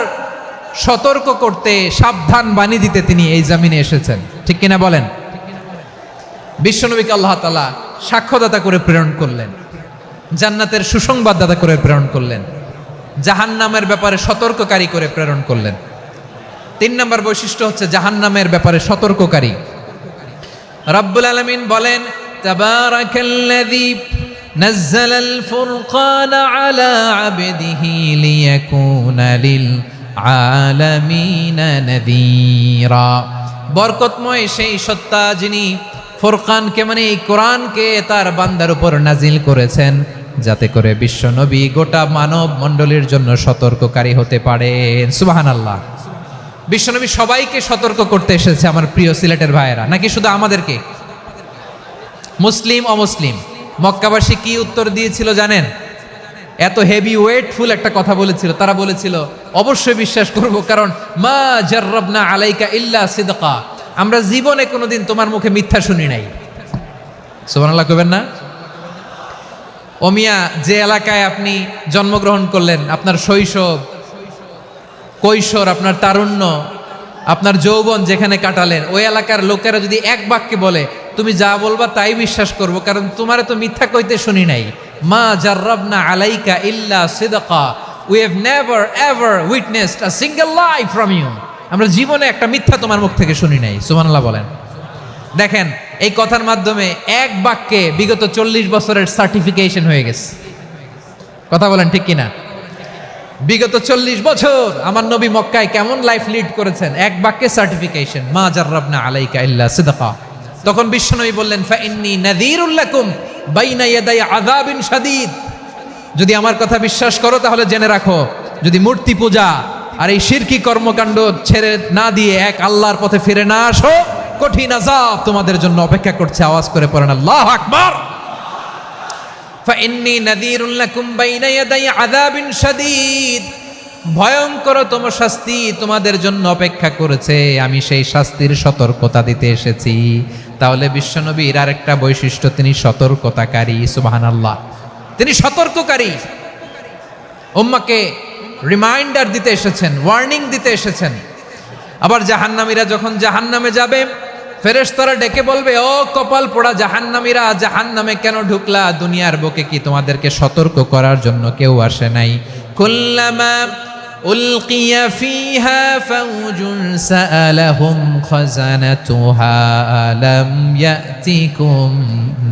সতর্ক করতে, সাবধান বাণী দিতে তিনি এই জমিনে এসেছেন। ঠিক কিনা বলেন? বিশ্বনবীকে আল্লাহ তাআলা সাক্ষ্যদাতা করে প্রেরণ করলেন, জান্নাতের সুসংবাদদাতা করে প্রেরণ করলেন। জাহান্নামের ব্যাপারে সতর্ককারী করে প্রেরণ করলেন। 3 নম্বর বৈশিষ্ট্য হচ্ছে জাহান্নামের ব্যাপারে সতর্ককারী। রব্বুল আলামিন বলেন, তাবারাকাল্লাযী নাযালাল ফুরকানা আলা আবদিহি লিয়াকুনা লিল আলামিনা নাযীরা। বরকতময় সেই সত্তা যিনি ফুরকানকে মানে এই কোরআনকে তার বান্দার উপর নাজিল করেছেন, যাতে করে বিশ্ব নবী গোটা মানব মণ্ডলীর জন্য সতর্ককারী হতে পারেন। সুবহানাল্লাহ। বিশ্বনবী সবাইকে সতর্ক করতে এসেছে আমার প্রিয় সিলেটের ভাইয়েরা, নাকি শুধু আমাদেরকে? মুসলিম অমুসলিম মক্কাবাসী কি উত্তর দিয়েছিল জানেন? এত হেভি ওয়েটফুল একটা কথা বলেছিল। তারা বলেছিল অবশ্যই বিশ্বাস করব, কারণ মা জাররাবনা আলাইকা ইল্লা সিদকা, আমরা জীবনে কোনোদিন তোমার মুখে মিথ্যা শুনি নাই। সুবহানাল্লাহ কইবেন না? ও মিয়া, যে এলাকায় আপনি জন্মগ্রহণ করলেন, আপনার শৈশব কৈশোর, আপনার তারুণ্য, আপনার যৌবন যেখানে কাটালেন, ওই এলাকার লোকেরা যদি এক বাক্যে বলে তুমি যা বলবা তাই বিশ্বাস করব, কারণ তোমারে তো মিথ্যা কইতে শুনি নাই। মা জাররাবনা আলাইকা ইল্লা সিদকা, we have never ever witnessed a single lie from you, আমরা জীবনে একটা মিথ্যা তোমার মুখ থেকে শুনি নাই। সুবহানাল্লাহ বলেন। দেখেন, এই কথার মাধ্যমে এক বাক্যে বিগত 40 বছরের সার্টিফিকেশন হয়ে গেছে। কথা বলেন ঠিক কিনা? বিগত 40 বছর আমার নবী মক্কায় কেমন লাইফ লিড করেছেন, এক বাক্যে সার্টিফিকেশন, মা জাররাবনা আলাইকা ইল্লা সিদকা। তখন বিশ্বনবী বললেন, ফাইন্নী নাযীরুল লাকুম বাইনা ইয়াদাই আযাবিন শাদীদ, যদি আমার কথা বিশ্বাস করো তাহলে জেনে রাখো, যদি মূর্তি পূজা আর এই শিরকি কর্মকাণ্ড ছেড়ে না দিয়ে এক আল্লাহর পথে ফিরে না আসো, কঠিন আযাব তোমাদের জন্য অপেক্ষা করছে। আওয়াজ করে পড়েন আল্লাহু আকবার। ফাইন্নী নাযীরুল লাকুম বাইনা ইয়াদাই আযাবিন শাদীদ, ভয়ঙ্করতম শাস্তি তোমাদের জন্য অপেক্ষা করেছে, আমি সেই শাস্তির সতর্কতা দিতে এসেছি। তাহলে বিশ্বনবীর আরেকটা বৈশিষ্ট্য, তিনি সতর্কতাকারী। সুবহানাল্লাহ, তিনি সতর্ককারী। উম্মাহকে রিমাইন্ডার দিতে এসেছেন, ওয়ার্নিং দিতে এসেছেন। আবার জাহান্নামীরা যখন জাহান্নামে যাবে, ফেরেশতারা ডেকে বলবে, ও কপাল পোড়া জাহান্নামীরা, জাহান্নামে কেন ঢুকলা? দুনিয়ার বুকে কি তোমাদেরকে সতর্ক করার জন্য কেউ আসে নাই? কুল্লামা উলকিয়া ফিহা ফাউজুন সাআলাহুম খাযানাতুহা আলাম ইয়াতিকুম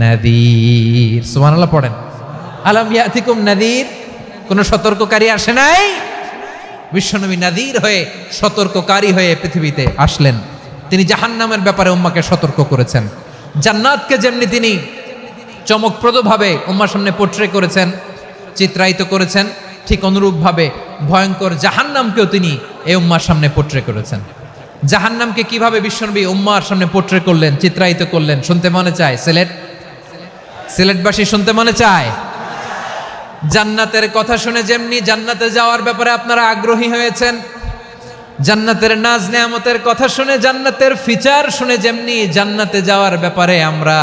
নাযীর। সুবহানাল্লাহ পড়েন, আলাম ইয়াতিকুম নাযীর, কোন সতর্ককারী আসে নাই? বিশ্বনবী নাযীর হয়ে, সতর্ককারী হয়ে পৃথিবীতে আসলেন। তিনি জাহান্নামের ব্যাপারে উম্মাকে সতর্ক করেছেন। জান্নাতকে যেমনি তিনি চমকপ্রদভাবে উম্মার সামনে পোট্রে করেছেন, চিত্রায়িত করেছেন, ঠিক অনুরূপভাবে ভয়ঙ্কর জাহান্নামকেও তিনি এই উম্মার সামনে পোট্রে করেছেন। জাহান্নামকে কিভাবে বিশ্বনবী উম্মার সামনে পোট্রে করলেন, চিত্রায়িত করলেন, শুনতে মনে চায়? সিলেটবাসী শুনতে মনে চায়? জান্নাতের কথা শুনে যেমনি জান্নাতে যাওয়ার ব্যাপারে আপনারা আগ্রহী হয়েছেন, জান্নাতের নাজ নেয়ামতের কথা শুনে, জান্নাতের ফিচার শুনে যেমনি জান্নাতে যাওয়ার ব্যাপারে আমরা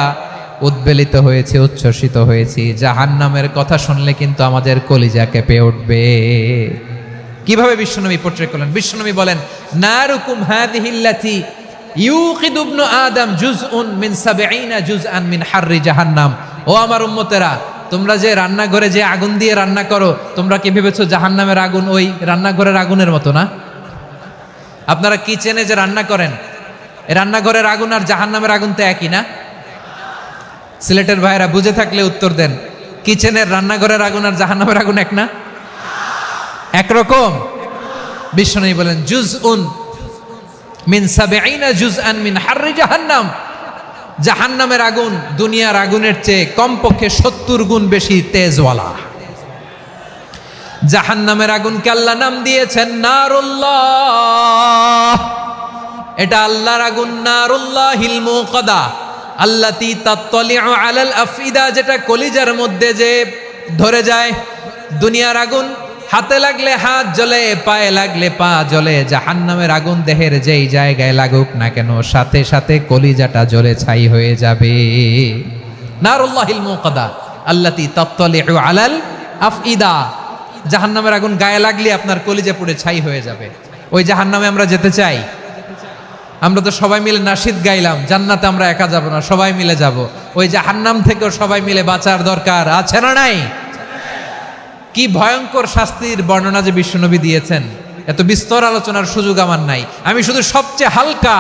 উদ্বেলিত হয়েছি, উচ্ছ্বসিত হয়েছি, জাহান্নামের কথা শুনলে কিন্তু আমাদের কলিজা কেঁপে উঠবে। কিভাবে বিশ্বনবী পোট্রে করলেন? বিশ্বনবী বলেন, নারুকুম হাযিহিল্লাতী ইউকিদু ইবনু আদম জুজউন মিন ৭০ জুজআন মিন হাররি জাহান্নাম। ও আমার উম্মতেরা, তোমরা যে রান্নাঘরে যে আগুন দিয়ে রান্না করো, তোমরা কি ভেবেছো জাহান্নামের আগুন ওই রান্নাঘরের আগুনের মতো না? আপনারা কিচেনে যে রান্না করেন, রান্নাঘরের আগুন আর জাহান্নামের আগুন তো একই না? সিলেটের ভাইরা বুঝে থাকলে উত্তর দেন, কিচেনের রান্নাঘরের আগুন আর জাহান্নামের আগুন এক না? একরকম। বিশ্বনবী বলেন, জুজউন মিন ৭০ জুজআন মিন হাররি জাহান্নাম, জাহান্নামের আগুন দুনিয়ার আগুনের চেয়ে কমপক্ষে ৭০ গুণ বেশি তেজওয়ালা। জাহান্নামের আগুনকে আল্লাহ নাম দিয়েছেন নারুল্লাহ। এটা আল্লাহর আগুন, নারুল্লাহিল মুকাদা আল্লাতী তাত্তালিউ আলাল আফইদা, যেটা কলিজার মধ্যে যে ধরে যায়। দুনিয়ার আগুন হাতে লাগলে হাত জ্বলে, পায়ে লাগলে পা জ্বলে, জাহান্নামের আগুন দেহের যেই জায়গায় লাগুক না কেন, সাথে সাথে কলিজাটা জ্বলে ছাই হয়ে যাবে। নারুল্লাহিল মুকাদা আল্লাতী তাত্তালিউ আলাল আফইদা, জাহান্নামের আগুন গায়ে লাগলে আপনার কলিজা পুড়ে ছাই হয়ে যাবে। ওই জাহান্নামে আমরা যেতে চাই? আমরা তো সবাই মিলে নাশিদ গাইলাম, জান্নাতে আমরা একা যাব না, সবাই মিলে যাব। ওই জাহান্নাম থেকেও সবাই মিলে বাঁচার দরকার আছে না নাই? কি ভয়ঙ্কর শাস্তির বর্ণনা যে বিশ্বনবী দিয়েছেন, এত বিস্তর আলোচনার সুযোগ আমার নাই। আমি শুধু সবচেয়ে হালকা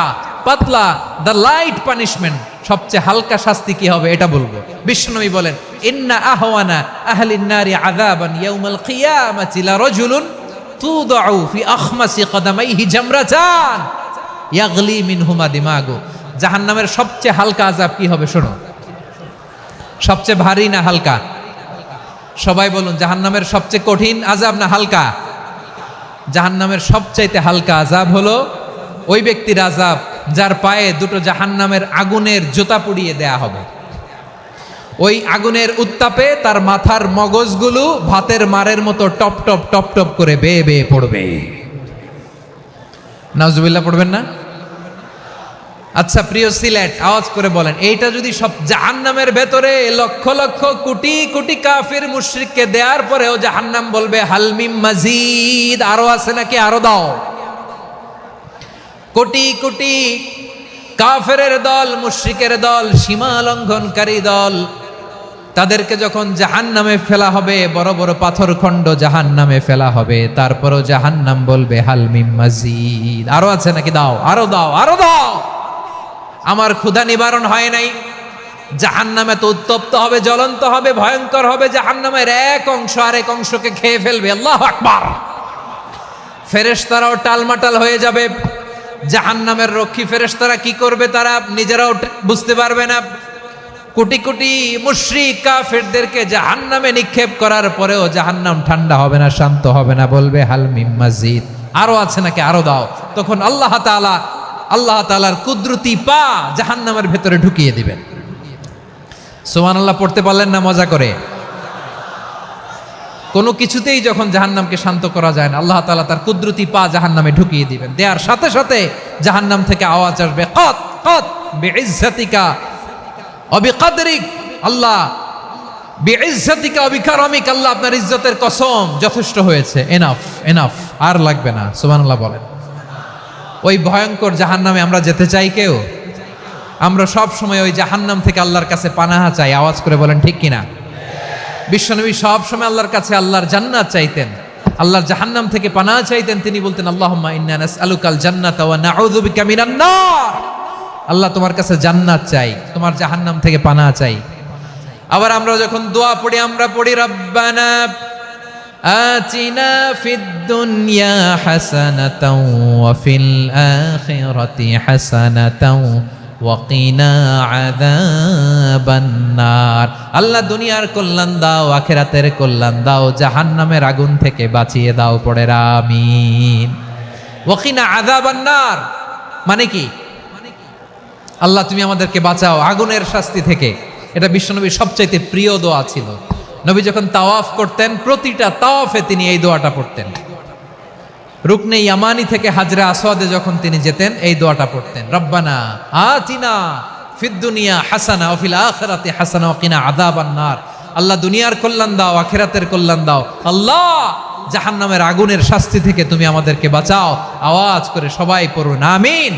পাতলা, দ্য লাইট পানিশমেন্ট, সবচেয়ে হালকা শাস্তি কি হবে এটা বলবো। বিশ্বনবী বলেন, ইন্না আহওয়ানা আহলিন নারি আযাবান ইয়াউমাল কিয়ামাতি লারাজুলুন তুদাউ ফি আখমাসি কদামাইহি জামরাতান ইয়াগলি মিনহুমা দিমাগু। জাহান্নামের সবচেয়ে হালকা আযাব কি হবে শোনো। সবচেয়ে ভারী না হালকা? সবাই বলুন, জাহান্নামের সবচেয়ে কঠিন আযাব না হালকা? জাহান্নামের সবচাইতে হালকা আযাব হলো ওই ব্যক্তির আযাব যার পায়ে দুটো জাহান্নামের আগুনের জুতা পুড়িয়ে দেয়া হবে। ওই আগুনের উত্তাপে তার মাথার মগজগুলো ভাতের মারের মতো টপ টপ টপ টপ করে বেয়ে বেয়ে পড়বে। নাউজুবিল্লাহ পড়বেন না? আচ্ছা প্রিয় সিলেট, আওয়াজ করে বলেন, এইটা যদি সব জাহান্নামের ভেতরে লক্ষ লক্ষ কোটি কোটি কাফির মুশরিককে দেওয়ার পরেও জাহান্নাম বলবে হালমিম মাজিদ, আরো আছে নাকি, আরো দাও। কোটি কোটি কাফেরের দল, মুশরিকের দল, সীমা লঙ্ঘনকারী দল, তাদেরকে যখন জাহান্নামে ফেলা হবে, বড় বড় পাথর খণ্ড জাহান্নামে ফেলা হবে, তারপরও জাহান্নাম বলবে হালমিম মাজিদ, আরো আছে নাকি, দাও, আরো দাও, আরো দাও। আমার ক্ষুধা নিবারণ হয় নাই। জাহান্নামে তো উত্তপ্ত হবে, জ্বলন্ত হবে, ভয়ঙ্কর হবে। জাহান্নামের এক অংশ আরেক অংশকে খেয়ে ফেলবে। আল্লাহু আকবার। ফেরেশতারাও টালমাটাল হয়ে যাবে। জাহান্নামের রক্ষী ফেরেশতারা কি করবে তারা নিজেরাও বুঝতে পারবে না। কোটি কোটি মুশরিক কাফেরদেরকে জাহান্নামে নিক্ষেপ করার পরেও জাহান্নাম ঠান্ডা হবে না, শান্ত হবে না, বলবে হালমিম মাজিদ, আরো আছে নাকি, আরো দাও। তখন আল্লাহ তাআলার কুদরতি পা জাহান্নামের ভেতরে ঢুকিয়ে দিবেন। সুবহানাল্লাহ পড়তে পারলেন না মজা করে? কোনো কিছুতেই যখন জাহান্নামকে শান্ত করা যায় না, আল্লাহ তাআলা তার কুদরতি পা জাহান্নামে ঢুকিয়ে দিবেন। দেওয়ার সাথে সাথে জাহান্নাম থেকে আওয়াজ আসবে, কত কত বিইজ্জাতিকা ওয়া বিকদরিক, আল্লাহ বিইজ্জাতিকা ওয়া বিকারামিক, আল্লাহ আপনার ইজ্জতের কসম, যথেষ্ট হয়েছে, এনাফ এনাফ, আর লাগবে না। সুবহানাল্লাহ বলেন। ওই ভয়ঙ্কর জাহান্নামে আমরা যেতে চাই কেউ? আমরা সব সময় ওই জাহান্নাম থেকে আল্লাহর কাছে পানাহা চাই। আওয়াজ করে বলেন ঠিক কিনা? বিশ্বনবী সব সময় আল্লাহর কাছে আল্লাহর জান্নাত চাইতেন, আল্লাহর জাহান্নাম থেকে পানাহা চাইতেন। তিনি বলতেন, আল্লাহুম্মা ইন্না নাসআলুকাল জান্নাতা ওয়া নাউযু বিকা মিনান নার। আল্লাহ তোমার কাছে জান্নাত চাই, তোমার জাহান্নাম থেকে পানাহা চাই। আবার আমরা যখন দোয়া পড়ি, আমরা পড়ি রব্বানা আতিনা ফিদ দুনিয়া হাসানাতাও ওয়া ফিল আখিরাতি হাসানাতাও ওয়া কিনা আযাবান নার। আল্লাহ দুনিয়ার কল্যাণ দাও, আখিরাতের কল্যাণ দাও, জাহান্নামের আগুন থেকে বাঁচিয়ে দাও, পড়ে আমিন। ওয়া কিনা আযাবান নার মানে কি? আল্লাহ তুমি আমাদেরকে বাঁচাও আগুনের শাস্তি থেকে। এটা বিশ্বনবীর সবচাইতে প্রিয় দোয়া ছিল। নবী যখন তাওয়াফ করতেন, প্রতিটা তাওয়াফে তিনি এই দোয়াটা পড়তেন। রুকনে ইয়ামানি থেকে হাজরে আসওয়াদে যখন তিনি যেতেন, এই দোয়াটা পড়তেন, রব্বানা আতিনা ফিদ দুনিয়া হাসানা ওয়া ফিল আখিরাতি হাসানা ওয়া কিনা আযাবান নার। আল্লাহ দুনিয়ার কল্যাণ দাও, আখিরাতের কল্যাণ দাও। আল্লাহ জাহান্নামের আগুনের শাস্তি থেকে তুমি আমাদেরকে বাঁচাও। আওয়াজ করে সবাই পড়ুন আমিন।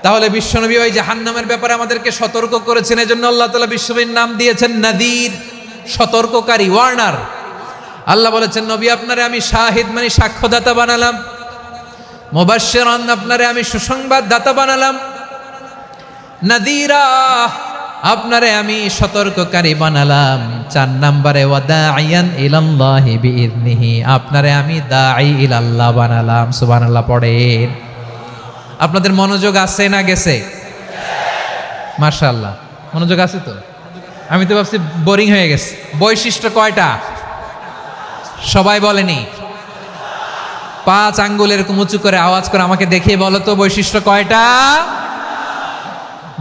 তাহলে বিশ্বনবী ওই জাহান্নামের ব্যাপারে আমাদেরকে সতর্ক করেছেন। এজন্য আল্লাহ তাআলা বিশ্বনবীর নাম দিয়েছেন নাযীর, সতর্ককারী, ওয়ার্নার। আল্লাহ বলেছেন, নবী আপনারে আমি শাহিদ মানে সাক্ষ্যদাতা বানালাম, মুবাশশিরান আপনারে আমি সুসংবাদ দাতা বানালাম, নাযীরা আপনারে আমি সতর্ককারী বানালাম। 4 নম্বরে ওয়া দাঈয়ান ইলাল্লাহি বিইذনিহি, আপনারে আমি দাঈ ইলাল্লাহ বানালাম। সুবহানাল্লাহ পড়েন। আপনাদের মনোযোগ আছে না গেছে? মাশাআল্লাহ মনোযোগ আছে তো? আমি তো ভাবছি বোরিং হয়ে গেছে। বৈশিষ্ট্য কয়টা? সবাই বলেনি? 5 আঙ্গুল এরকম উঁচু করে আওয়াজ করে আমাকে দেখিয়ে বলো তো বৈশিষ্ট্য কয়টা?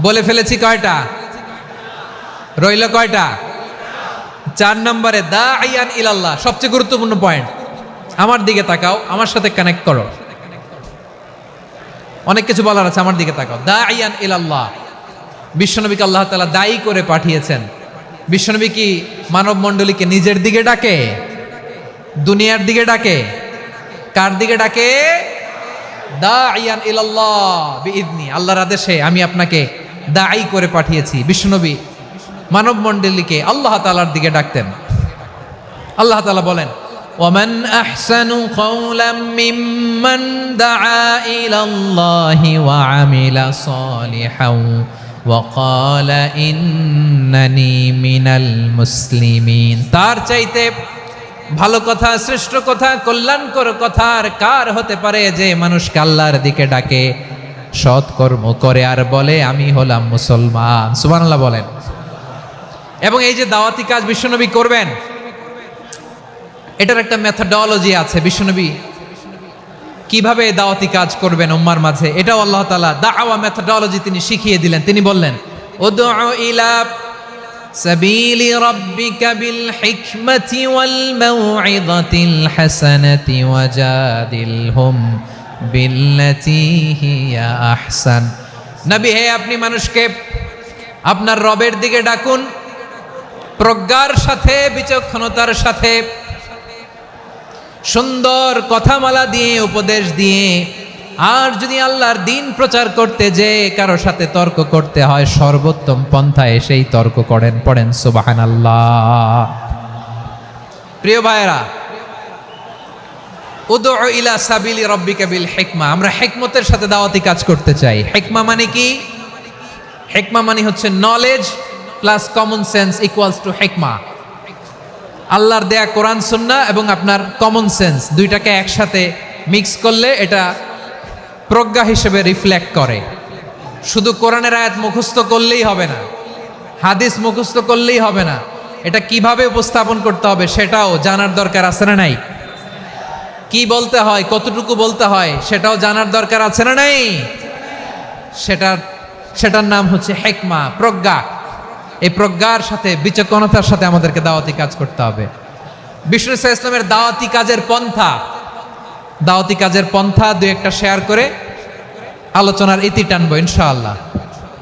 বলে ফেলেছি কয়টা? রইল কয়টা? 4 নম্বরে দাঈয়ান ইলাল্লাহ, সবচেয়ে গুরুত্বপূর্ণ পয়েন্ট। আমার দিকে তাকাও, আমার সাথে কানেক্ট করো। অনেক কিছু বলার আছে, আমার দিকে তাকাও। দাঈয়ান ইলাল্লাহ, বিশ্বনবীকে আল্লাহ তাআলা দায়ী করে পাঠিয়েছেন। বিশ্বনবী কি মানব মণ্ডলীকে নিজের দিকে ডাকে? দুনিয়ার দিকে ডাকে? কার দিকে ডাকে? দাঈয়ান ইলাল্লাহ বিইذনি, আল্লাহর আদেশে আমি আপনাকে দায়ী করে পাঠিয়েছি। বিশ্বনবী মানব মণ্ডলীকে আল্লাহ তাআলার দিকে ডাকতেন। আল্লাহ তাআলা বলেন, ওয়ামান আহসানু কাওলাম মিম্মান দাআ ইলাল্লাহি ওয়া আমিলা সালিহান ওয়া ক্বালা ইন্নানি মিনাল মুসলিমিন। তার চাইতে ভালো কথা, শ্রেষ্ঠ কথা, কল্যাণকর কথা আর কার হতে পারে যে মানুষকে আল্লাহর দিকে ডাকে, সৎকর্ম করে আর বলে আমি হলাম মুসলমান। সুবহানাল্লাহ বলেন। এবং এই যে দাওয়াতি কাজ বিশ্বনবী করবেন, এটার একটা মেথডোলজি আছে। বিশ্বনবী কিভাবে দাওয়াতি কাজ করবেন উম্মার মাঝে, এটাও আল্লাহ তাআলা দাওয়া মেথডোলজি তিনি শিখিয়ে দিলেন। তিনি বললেন, উদউ ইলা সাবিলি রাব্বিকা বিল হিকমাতি ওয়াল মাউইযাতিল হাসানাতি ওয়াজাদিলহুম বিল্লাতি হিয়া আহসান। নবী হে, আপনি মানুষকে আপনার রবের দিকে ডাকুন প্রজ্ঞার সাথে, বিচক্ষণতার সাথে, সুন্দর কথামালা দিয়ে, উপদেশ দিয়ে। আর যদি আল্লাহর দ্বীন প্রচার করতে যে কারো সাথে তর্ক করতে হয়, সর্বোত্তম পন্থায় সেই তর্ক করেন। পড়েন সুবহানাল্লাহ। প্রিয় ভাইয়েরা, উদউ ইলা সাবিলি রাব্বিকা বিল হিকমা, আমরা হিকমতের সাথে দাওয়াতি কাজ করতে চাই। হিকমা মানে কি? হিকমা মানে হচ্ছে knowledge plus common sense equals to হিকমা। আল্লাহর দেয়া কোরআন সুন্নাহ এবং আপনার কমন সেন্স দুইটাকে একসাথে মিক্স করলে এটা প্রজ্ঞা হিসেবে রিফ্লেক্ট করে। শুধু কোরআনের আয়াত মুখস্থ করলেই হবে না, হাদিস মুখস্থ করলেই হবে না, এটা কিভাবে উপস্থাপন করতে হবে সেটাও জানার দরকার আছে না নাই? কি বলতে হয়, কতটুকু বলতে হয় সেটাও জানার দরকার আছে না নাই? সেটার নাম হচ্ছে হিকমা, প্রজ্ঞা। এই প্রজ্ঞার সাথে, বিচক্ষণতার সাথে আমাদেরকে দাওয়াতি কাজ করতে হবে। বিষ্ণু ইসলামের দাওয়াতি কাজের পন্থা দুই একটা শেয়ার করে আলোচনার ইতি টানবো ইনশাআল্লাহ।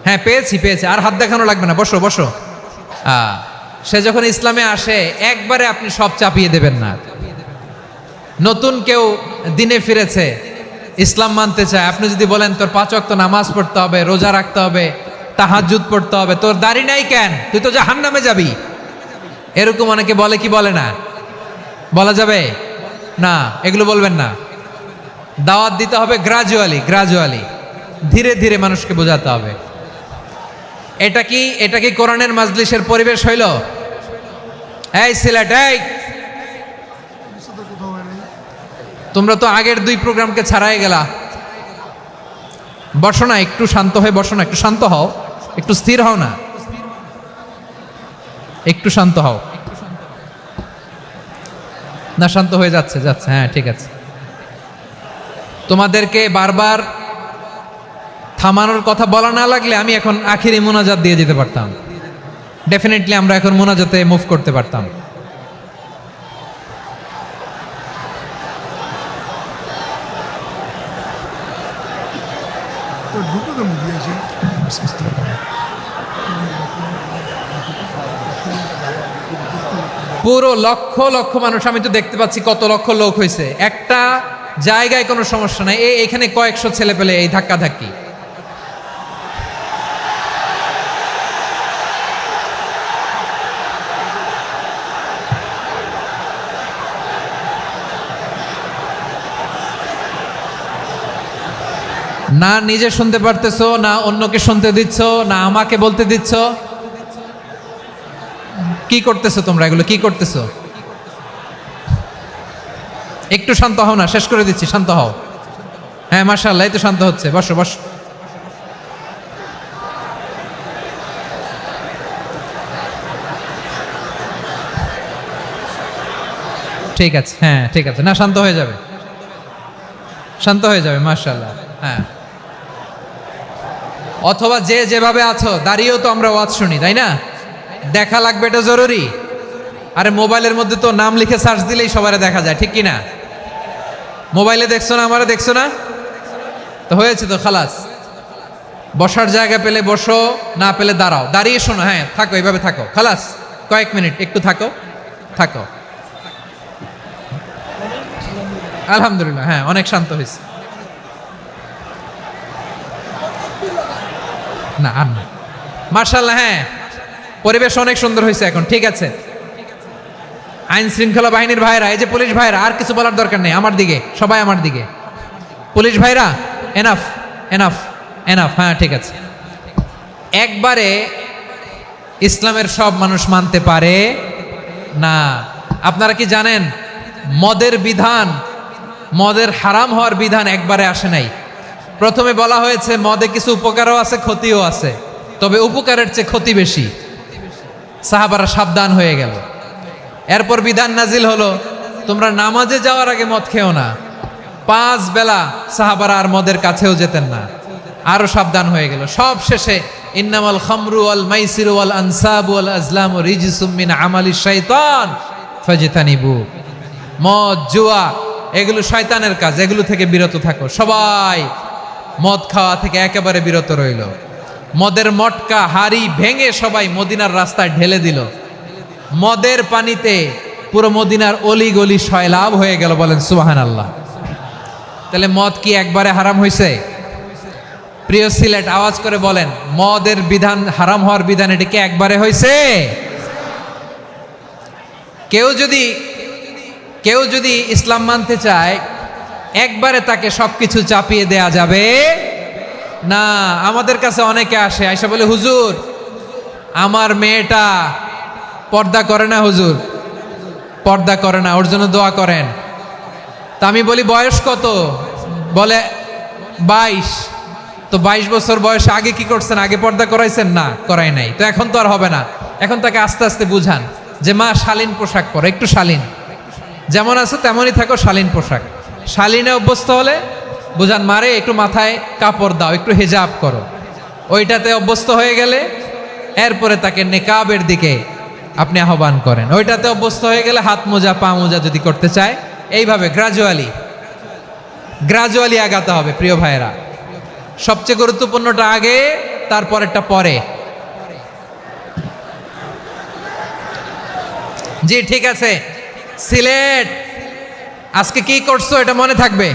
হ্যাঁ, পেয়েছি। আর হাত দেখানো লাগবে না, বসো বসো। সে যখন ইসলামে আসে একবারে আপনি সব চাপিয়ে দেবেন না। নতুন কেউ দিনে ফিরেছে, ইসলাম মানতে চায়, আপনি যদি বলেন তোর 5 ওয়াক্ত নামাজ পড়তে হবে, রোজা রাখতে হবে, তাহাজ্জুদ পড়তে হবে, তোর দাড়ি নাই কেন, তুই তো জাহান্নামে যাবি, এরকম অনেকে বলে কি বলে না? বলা যাবে না, এগুলো বলবেন না। দাওয়াত দিতে হবে গ্রাজুয়ালি, ধীরে ধীরে মানুষকে বোঝাতে হবে। এটা কি কোরআনের মাজলিসের পরিবেশ হইল? এই সিলেট, এই তোমরা তো আগের 2 প্রোগ্রামকে ছাড়াই গেলা। বসো না, একটু শান্ত হয়ে বসো না, একটু শান্ত হও, একটু স্থির হও না, একটু শান্ত হও না। শান্ত হয়ে যাচ্ছে। হ্যাঁ, ঠিক আছে। তোমাদেরকে বারবার থামানোর কথা বলা না লাগলে আমি এখন আখিরি মোনাজাত দিয়ে যেতে পারতাম। ডেফিনেটলি আমরা এখন মোনাজাতে মুভ করতে পারতাম। পুরো লক্ষ লক্ষ মানুষ, আমি তো দেখতে পাচ্ছি কত লক্ষ লোক হয়েছে একটা জায়গায়, কোনো সমস্যা নাই। এখানে কয়েকশো ছেলে পেলে এই ধাক্কা ধাক্কি। না নিজে শুনতে পারতেছো, না অন্যকে শুনতে দিচ্ছ, না আমাকে বলতে দিচ্ছ। কি করতেছো তোমরা? এগুলো কি করতেছো? একটু শান্ত হও না, শেষ করে দিচ্ছি, শান্ত হও। হ্যাঁ, মাশাআল্লাহ, এই তো শান্ত হচ্ছে। বসো বসো। ঠিক আছে, হ্যাঁ ঠিক আছে। না, শান্ত হয়ে যাবে, শান্ত হয়ে যাবে, মাশাআল্লাহ। হ্যাঁ, অথবা যে যেভাবে আছো দাঁড়িয়েও তো আমরা ওয়াজ শুনি, তাই না? দেখা লাগবে, এটা জরুরি। আরে মোবাইলের মধ্যে তো নাম লিখে সার্চ দিলেই সবারে দেখা যায়, ঠিক কি না? মোবাইলে দেখছো না, আমারে দেখছো না, তো হয়েছে তো, খালাস। বসার জায়গা পেলে বসো, না পেলে দাঁড়াও, দাঁড়িয়ে শোনো। হ্যাঁ, থাকো, এইভাবে থাকো, খালাস। কয়েক মিনিট একটু থাকো। আলহামদুলিল্লাহ, হ্যাঁ, অনেক শান্ত হয়েছে। না আর না, মাশাআল্লাহ। হ্যাঁ, পরিবেশ অনেক সুন্দর হয়েছে এখন, ঠিক আছে। আইন শৃঙ্খলা বাহিনীর ভাইরা, এই যে পুলিশ ভাইরা, আর কিছু বলার দরকার নেই, আমার দিকে, সবাই আমার দিকে। পুলিশ ভাইরা, এনাফ এনাফ এনাফ, হ্যাঁ ঠিক আছে। একবারে ইসলামের সব মানুষ মানতে পারে না। আপনারা কি জানেন মদের বিধান, মদের হারাম হওয়ার বিধান একবারে আসে নাই। প্রথমে বলা হয়েছে মদে কিছু উপকারও আছে, ক্ষতিও আছে, তবে উপকারের চেয়ে ক্ষতি বেশি। সাহাবারা সাবধান হয়ে গেল। এরপর বিধান নাজিল হলো, তোমরা নামাজে যাওয়ার আগে মদ খেও না। 5 বেলা সাহাবারা আর মদের কাছেও যেতেন না, আরো সাবধান হয়ে গেল। সব শেষে ইন্নামাল খামরু ওয়াল মাইসিরু ওয়াল আনসাবু ওয়াল আজলামু রিজসুম মিন আমালিশ শাইতান ফাজতানিবু। মদ, জুয়া এগুলো শয়তানের কাজ, এগুলো থেকে বিরত থাকো। সবাই মদ খাওয়া থেকে একেবারে বিরত রইল। মদের মটকা হাড়ি ভেঙে সবাই মদিনার রাস্তায় ঢেলে দিল। মদের পানিতে পুরো মদিনার অলি গলি সয়লাভ হয়ে গেল। বলেন সুবহানাল্লাহ। তাহলে মদ কি একবারে হারাম হয়েছে? প্রিয় সিলেট, আওয়াজ করে বলেন, মদের বিধান, হারাম হওয়ার বিধান এটা কি একবারে হয়েছে? কেউ যদি ইসলাম মানতে চায় একবারে তাকে সবকিছু চাপিয়ে দেয়া যাবে না। আমাদের কাছে অনেকে আসে, আয়সা বলে, হুজুর আমার মেয়েটা পর্দা করে না, হুজুর পর্দা করে না, ওর জন্য দোয়া করেন। তা আমি বলি বয়স কত? বলে 22। তো 22 বছর বয়সে আগে কি করছেন? আগে পর্দা করাইছেন? না, করাই নাই। তো এখন তো আর হবে না। এখন তাকে আস্তে আস্তে বুঝান যে মা শালীন পোশাক পরো, একটু শালীন, যেমন আছে তেমনই থাকো, শালীন পোশাক। শালীনে অভ্যস্ত হলে বুঝান, মারে একটু মাথায় কাপড় দাও, একটু হেজাব করো। ওইটাতে অভ্যস্ত হয়ে গেলে এরপরে তাকে নেকাবের দিকে আপনি আহ্বান করেন। ওইটাতে অভ্যস্ত হয়ে গেলে হাত মোজা, পা মোজা যদি করতে চায়, এইভাবে গ্রাজুয়ালি আগাতে হবে। প্রিয় ভাইয়েরা, সবচেয়ে গুরুত্বপূর্ণটা আগে, তারপরেরটা পরে। জি ঠিক আছে। সিলেট, আজকে কি করছো এটা মনে থাকবে।